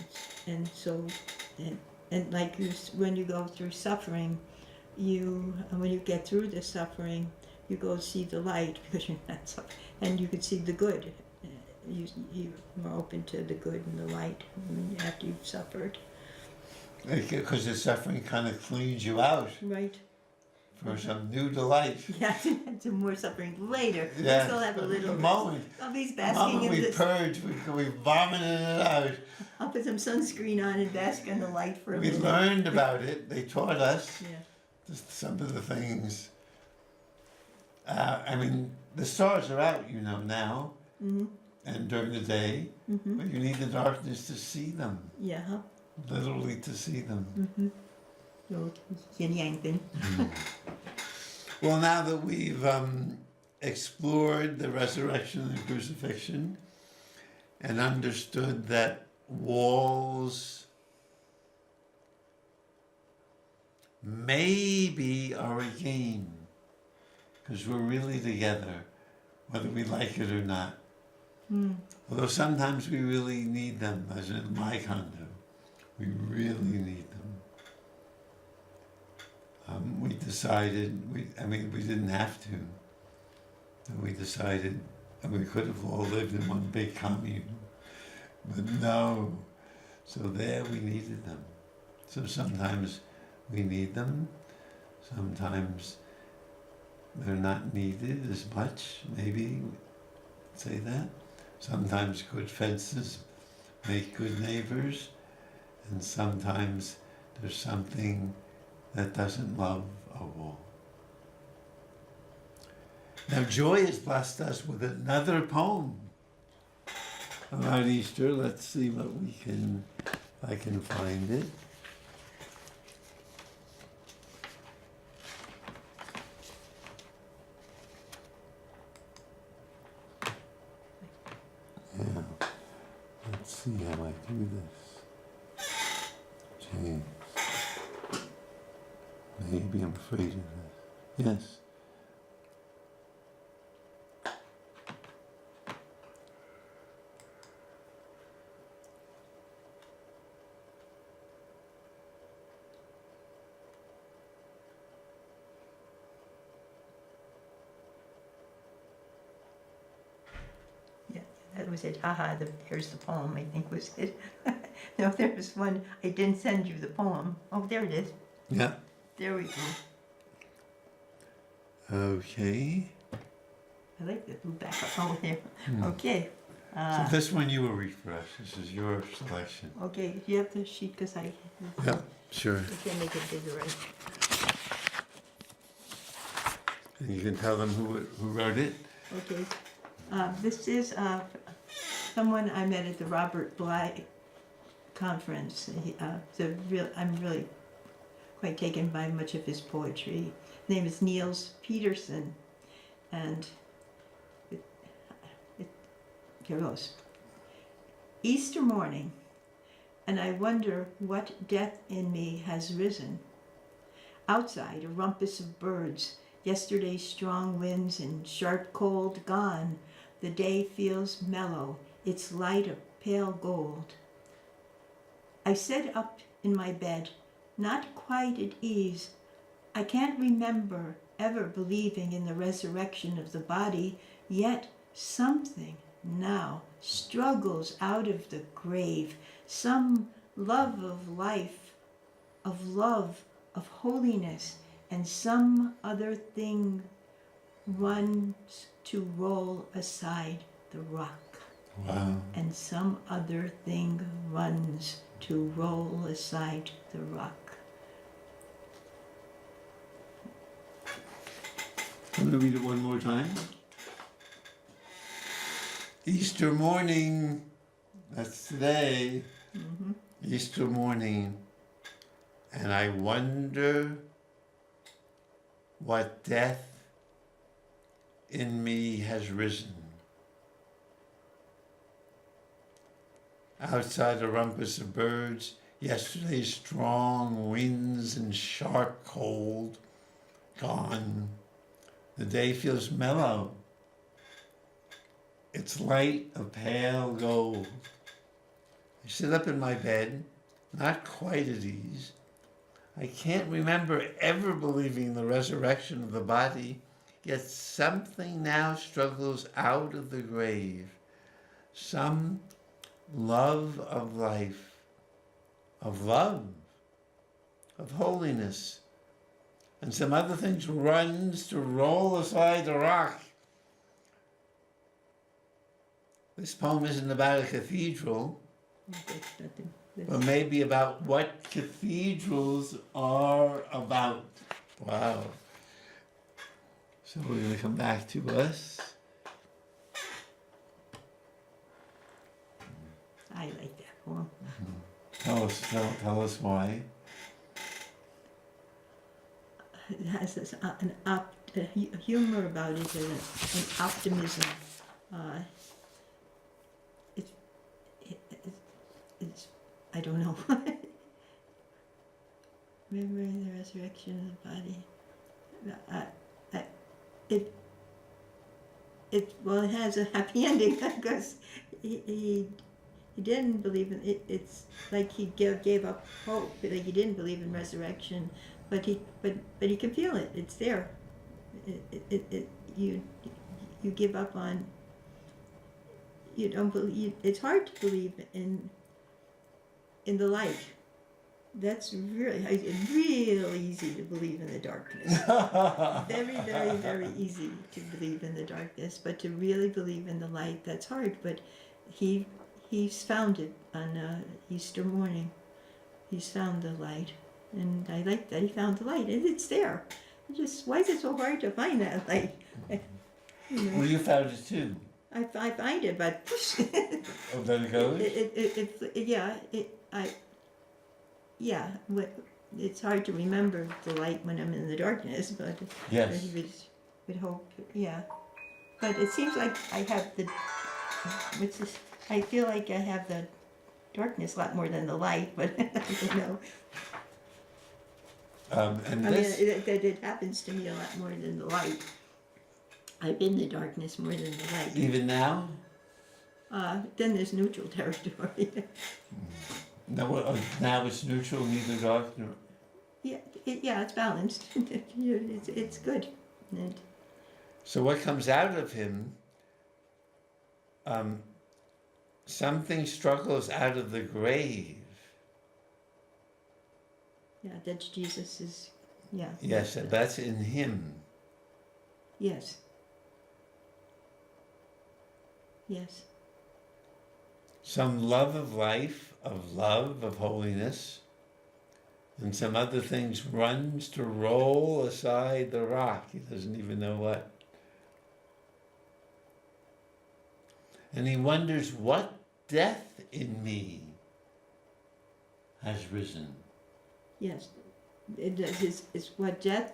B: like when you go through suffering, when you get through the suffering, you go see the light because you're not suffering, and you can see the good. You're more open to the good and the light after you've suffered.
A: Because the suffering kind of cleans you out.
B: Right.
A: For some new delight.
B: Yeah, some more suffering later.
A: Yeah.
B: We still have a little.
A: The moment.
B: I'll be basking in
A: we
B: this.
A: purge, we vomited it out.
B: I'll put some sunscreen on and bask in the light for a
A: We
B: minute.
A: learned about it. They taught us
B: Yeah.
A: some of the things. I mean, the stars are out, now, and during the day, but you need the darkness to see them.
B: Yeah.
A: Literally to see them.
B: So, yin yang thing.
A: Well, now that we've explored the resurrection and the crucifixion and understood that walls maybe are a game, because we're really together, whether we like it or not. Although sometimes we really need them, as in my condo. We really need them. We decided, we didn't have to. And we decided, and we could have all lived in one big commune, but no. So there we needed them. So sometimes we need them. Sometimes they're not needed as much, maybe say that. Sometimes good fences make good neighbors, and sometimes there's something that doesn't love a wall. Now Joy has blessed us with another poem about Easter. Let's see what I can find it. Yeah, let's see how I do this. James. Maybe I'm afraid of this. Yes.
B: Yeah, that was it. Haha, there's the poem, I think was it. No, there was one, I didn't send you the poem. Oh, there it is.
A: Yeah.
B: There we go.
A: Okay.
B: I like the blue backup. Oh, there.
A: Hmm.
B: Okay.
A: So this one you will refresh. This is your selection.
B: Okay, you have the sheet because I
A: Yeah, sure.
B: can make it bigger. Right?
A: And you can tell them who wrote it.
B: Okay. This is someone I met at the Robert Bly conference. I'm really quite taken by much of his poetry. His name is Niels Peterson, and here goes. Easter morning, and I wonder what death in me has risen. Outside, a rumpus of birds, yesterday's strong winds and sharp cold gone. The day feels mellow, its light a pale gold. I sit up in my bed, not quite at ease. I can't remember ever believing in the resurrection of the body, yet something now struggles out of the grave, some love of life, of love, of holiness, and some other thing runs to roll aside the rock.
A: Wow.
B: And some other thing runs to roll aside the rock.
A: I'm going to read it one more time. Easter morning, that's today.
B: Mm-hmm.
A: Easter morning, and I wonder what death in me has risen. Outside a rumpus of birds, yesterday's strong winds and sharp cold, gone. The day feels mellow. Its light of pale gold. I sit up in my bed, not quite at ease. I can't remember ever believing the resurrection of the body, yet something now struggles out of the grave. Some love of life, of love, of holiness, and some other things runs to roll aside the rock. This poem isn't about a cathedral, but maybe about what cathedrals are about. Wow. So we're going to come back to us.
B: I like that poem.
A: Tell us why.
B: It has this, humor about it and an optimism. It's I don't know. Remembering the resurrection of the body. It has a happy ending because he didn't believe in it. It's like he gave up hope. Like he didn't believe in resurrection, but he can feel it. It's there. You give up on. You don't believe. It's hard to believe in the light, That's it's real easy to believe in the darkness. Very, very, very easy to believe in the darkness, but to really believe in the light, that's hard. But he's found it on Easter morning. He's found the light, and I like that he found the light, and it's there. Why is it so hard to find that light? You know,
A: Well, you found it too.
B: I find it, but
A: Oh, there it goes?
B: It's hard to remember the light when I'm in the darkness, but
A: Yes.
B: he would hope, yeah. But it seems like I have I feel like I have the darkness a lot more than the light, but I don't know.
A: And
B: I
A: this,
B: mean, it happens to me a lot more than the light. I've been the darkness more than the light.
A: even now?
B: Then there's neutral territory.
A: No, now it's neutral, neither dark nor...
B: Yeah, it's balanced. It's good. And
A: So what comes out of him, something struggles out of the grave.
B: yeah, that's Jesus is, yeah.
A: Yes, that's in him.
B: Yes. Yes.
A: Some love of life, of holiness, and some other things runs to roll aside the rock. He doesn't even know what. And he wonders what death in me has risen.
B: Yes. It's what death,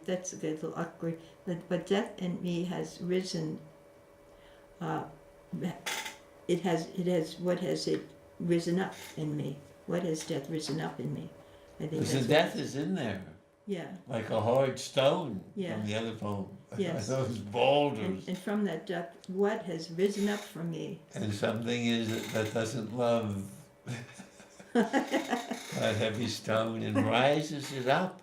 B: that's a little awkward, but death in me has risen. It has, what has it risen up in me? What has death risen up in me? I think
A: Because the
B: that's
A: death is in there,
B: yeah.
A: like a hard stone
B: Yeah.
A: from the other poem.
B: Yes.
A: Those boulders.
B: And from that death, what has risen up from me?
A: And something is that doesn't love that heavy stone and rises it up.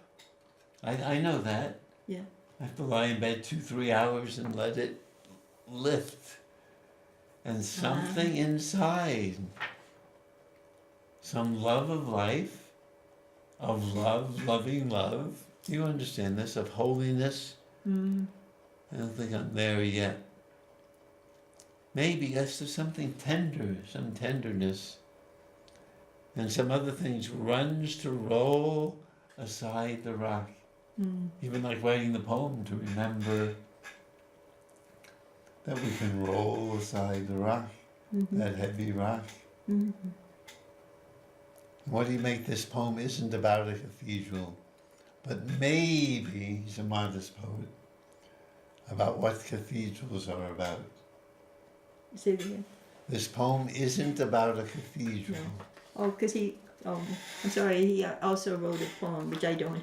A: I know that.
B: Yeah.
A: I have to lie in bed 2-3 hours and let it lift. And something inside, some love of life, of love, loving love. Do you understand this? Of holiness.
B: Mm.
A: I don't think I'm there yet. Maybe that's just something tender, some tenderness. And some other things runs to roll aside the rock.
B: Mm.
A: Even like writing the poem to remember that we can roll aside the rock,
B: Mm-hmm.
A: that heavy rock.
B: Mm-hmm.
A: What do you make this poem isn't about a cathedral, but maybe, he's a modest poet, about what cathedrals are about.
B: Say it again.
A: This poem isn't about a cathedral.
B: No. I'm sorry, he also wrote a poem, which I don't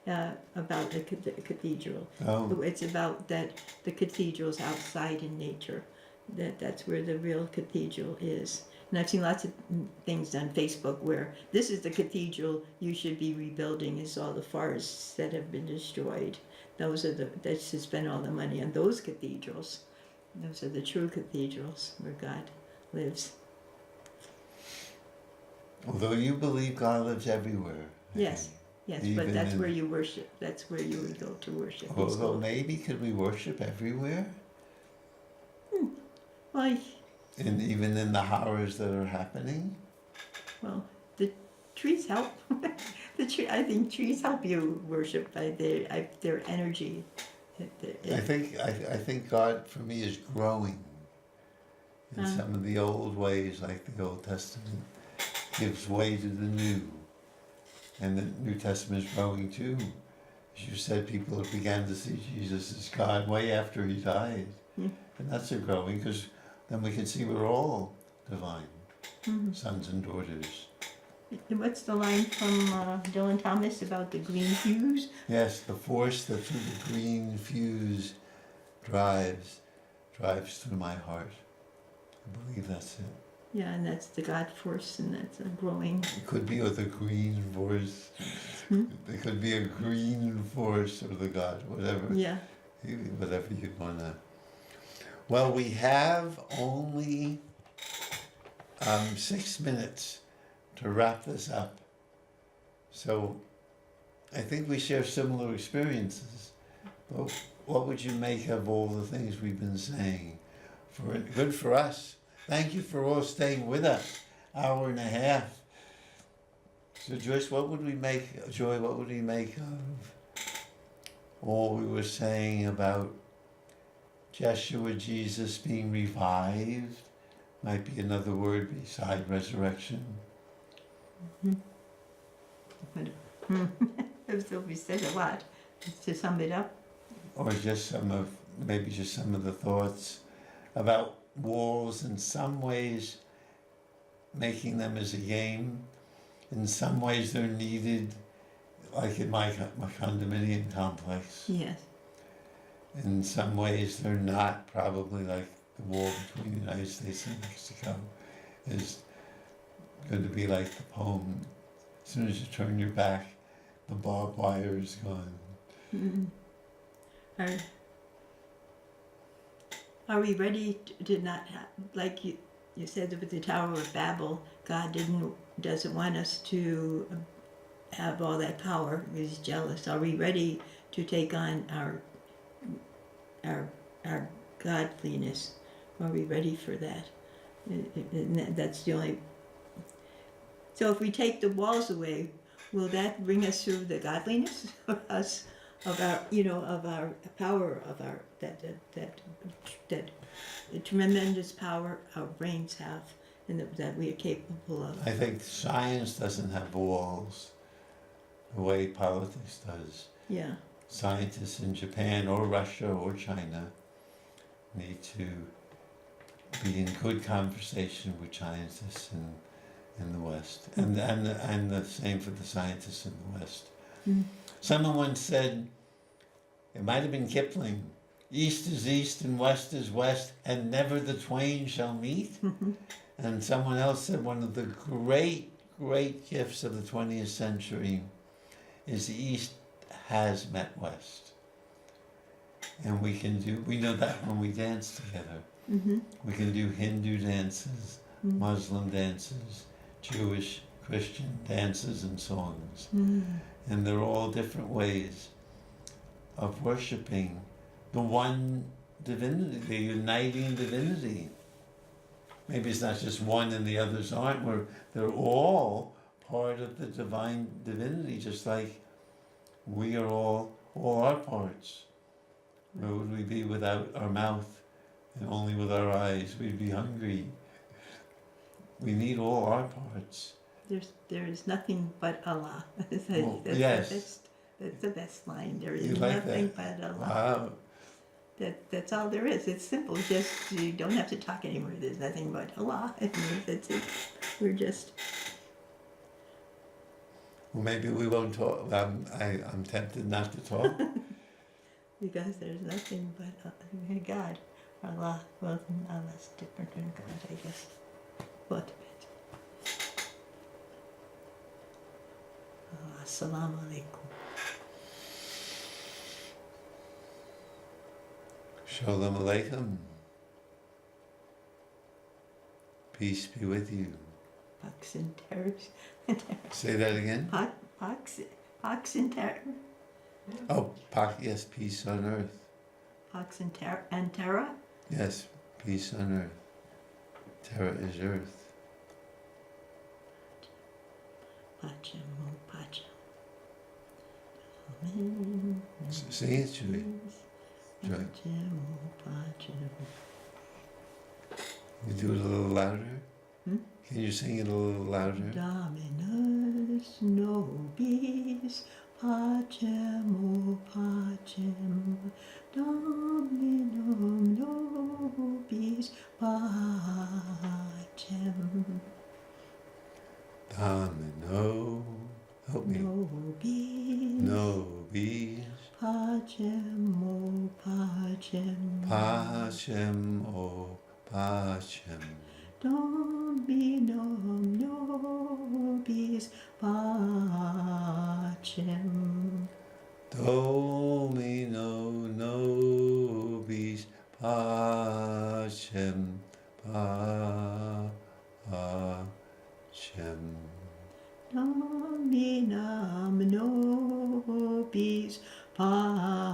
B: have, about the cathedral.
A: Oh,
B: It's about that the cathedral's outside in nature. That's where the real cathedral is. And I've seen lots of things on Facebook where this is the cathedral you should be rebuilding, is all the forests that have been destroyed. That should spend all the money on those cathedrals. Those are the true cathedrals where God lives.
A: although you believe God lives everywhere.
B: Yes. Yes,
A: Even
B: but that's
A: in-
B: where you worship. That's where you would go to worship.
A: Although maybe could we worship everywhere?
B: Well,
A: And even in the horrors that are happening?
B: well, the trees help. I think trees help you worship by their energy.
A: I think God for me is growing in some of the old ways, like the Old Testament gives way to the New, and the New Testament is growing too. As you said, people began to see Jesus as God way after he died, and that's a growing, because then we can see we're all divine, sons and daughters.
B: And what's the line from Dylan Thomas about the green hues?
A: Yes, the force that through the green fuse drives through my heart. I believe that's it.
B: Yeah, and that's the God force, and that's a growing.
A: It could be with the green force. It could be a green force or the God, whatever.
B: Yeah.
A: Whatever you wanna. Well, we have only 6 minutes to wrap this up. So I think we share similar experiences. Well, what would you make of all the things we've been saying? Good for us. Thank you for all staying with us. Hour and a half. So Joyce, what would we make, Joy, what would we make of all we were saying about Jeshua, Jesus being revived? Might be another word beside resurrection.
B: So we said a lot. To sum it up,
A: Or just maybe just some of the thoughts about walls, in some ways making them as a game. In some ways they're needed, like in my condominium complex.
B: yes.
A: In some ways they're not, probably, like the wall between the United States and Mexico is going to be like the poem. As soon as you turn your back, the barbed wire is gone.
B: Mm. Are we ready to not have, like you said with the Tower of Babel, God doesn't want us to have all that power. He's jealous. Are we ready to take on our godliness? Are we ready for that? And that's the only. So if we take the walls away, will that bring us through the godliness of us, of our, of our power, of our that the tremendous power our brains have, and that we are capable of?
A: I think science doesn't have walls the way politics does.
B: Yeah.
A: Scientists in Japan or Russia or China need to be in good conversation with scientists in the West, and the same for the scientists in the West.
B: Mm.
A: Someone once said, it might have been Kipling, "East is east and west is west, and never the twain shall meet." And someone else said, one of the great gifts of the 20th century is the East has met West. And we know that when we dance together.
B: Mm-hmm.
A: We can do Hindu dances, Muslim dances, Jewish, Christian dances and songs.
B: Mm.
A: And they're all different ways of worshiping the one divinity, the uniting divinity. Maybe it's not just one and the others aren't. They're all part of the divine divinity, just like we are all our parts. Where would we be without our mouth and only with our eyes? We'd be hungry. We need all our parts.
B: There is nothing but Allah.
A: Yes.
B: That's the best line. There
A: You
B: is
A: like
B: nothing
A: that?
B: but Allah.
A: Wow.
B: That's all there is. It's simple. Just you don't have to talk anymore. There's nothing but Allah. That's it. We're just.
A: Well, maybe we won't talk. I'm tempted not to talk.
B: Because there's nothing but God. Allah. Well, Allah's different than God, I guess. What a bit. Assalamu alaikum.
A: Shalom Aleichem. Peace be with you.
B: Pox and terrors.
A: Say that again.
B: Pox and terror.
A: Oh, yes, peace on earth.
B: Pox and terror.
A: Yes, peace on earth. Terra is earth.
B: Pachem, pachem.
A: Sing it, Julie. Joy. You do it a little louder?
B: Hmm?
A: Can you sing it a little louder?
B: Dominus nobis pacem, o pacem. Dominum nobis pacem.
A: Domino. Help me.
B: Nobis.
A: Nobis.
B: Pacem, o pacem.
A: Pacem, o pacem.
B: Dominum nobis pacem.
A: Domino nobis pacem. Pacem.
B: Domina Nobis pacem.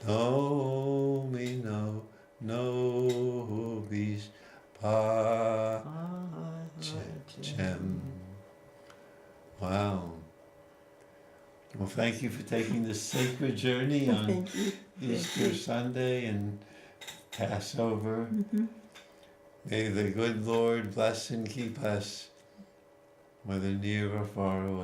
A: Domino nobis pacem. Wow. Well, thank you for taking this sacred journey on
B: Thank you.
A: Easter Sunday and Passover.
B: Mm-hmm.
A: May the good Lord bless and keep us, whether near or far away.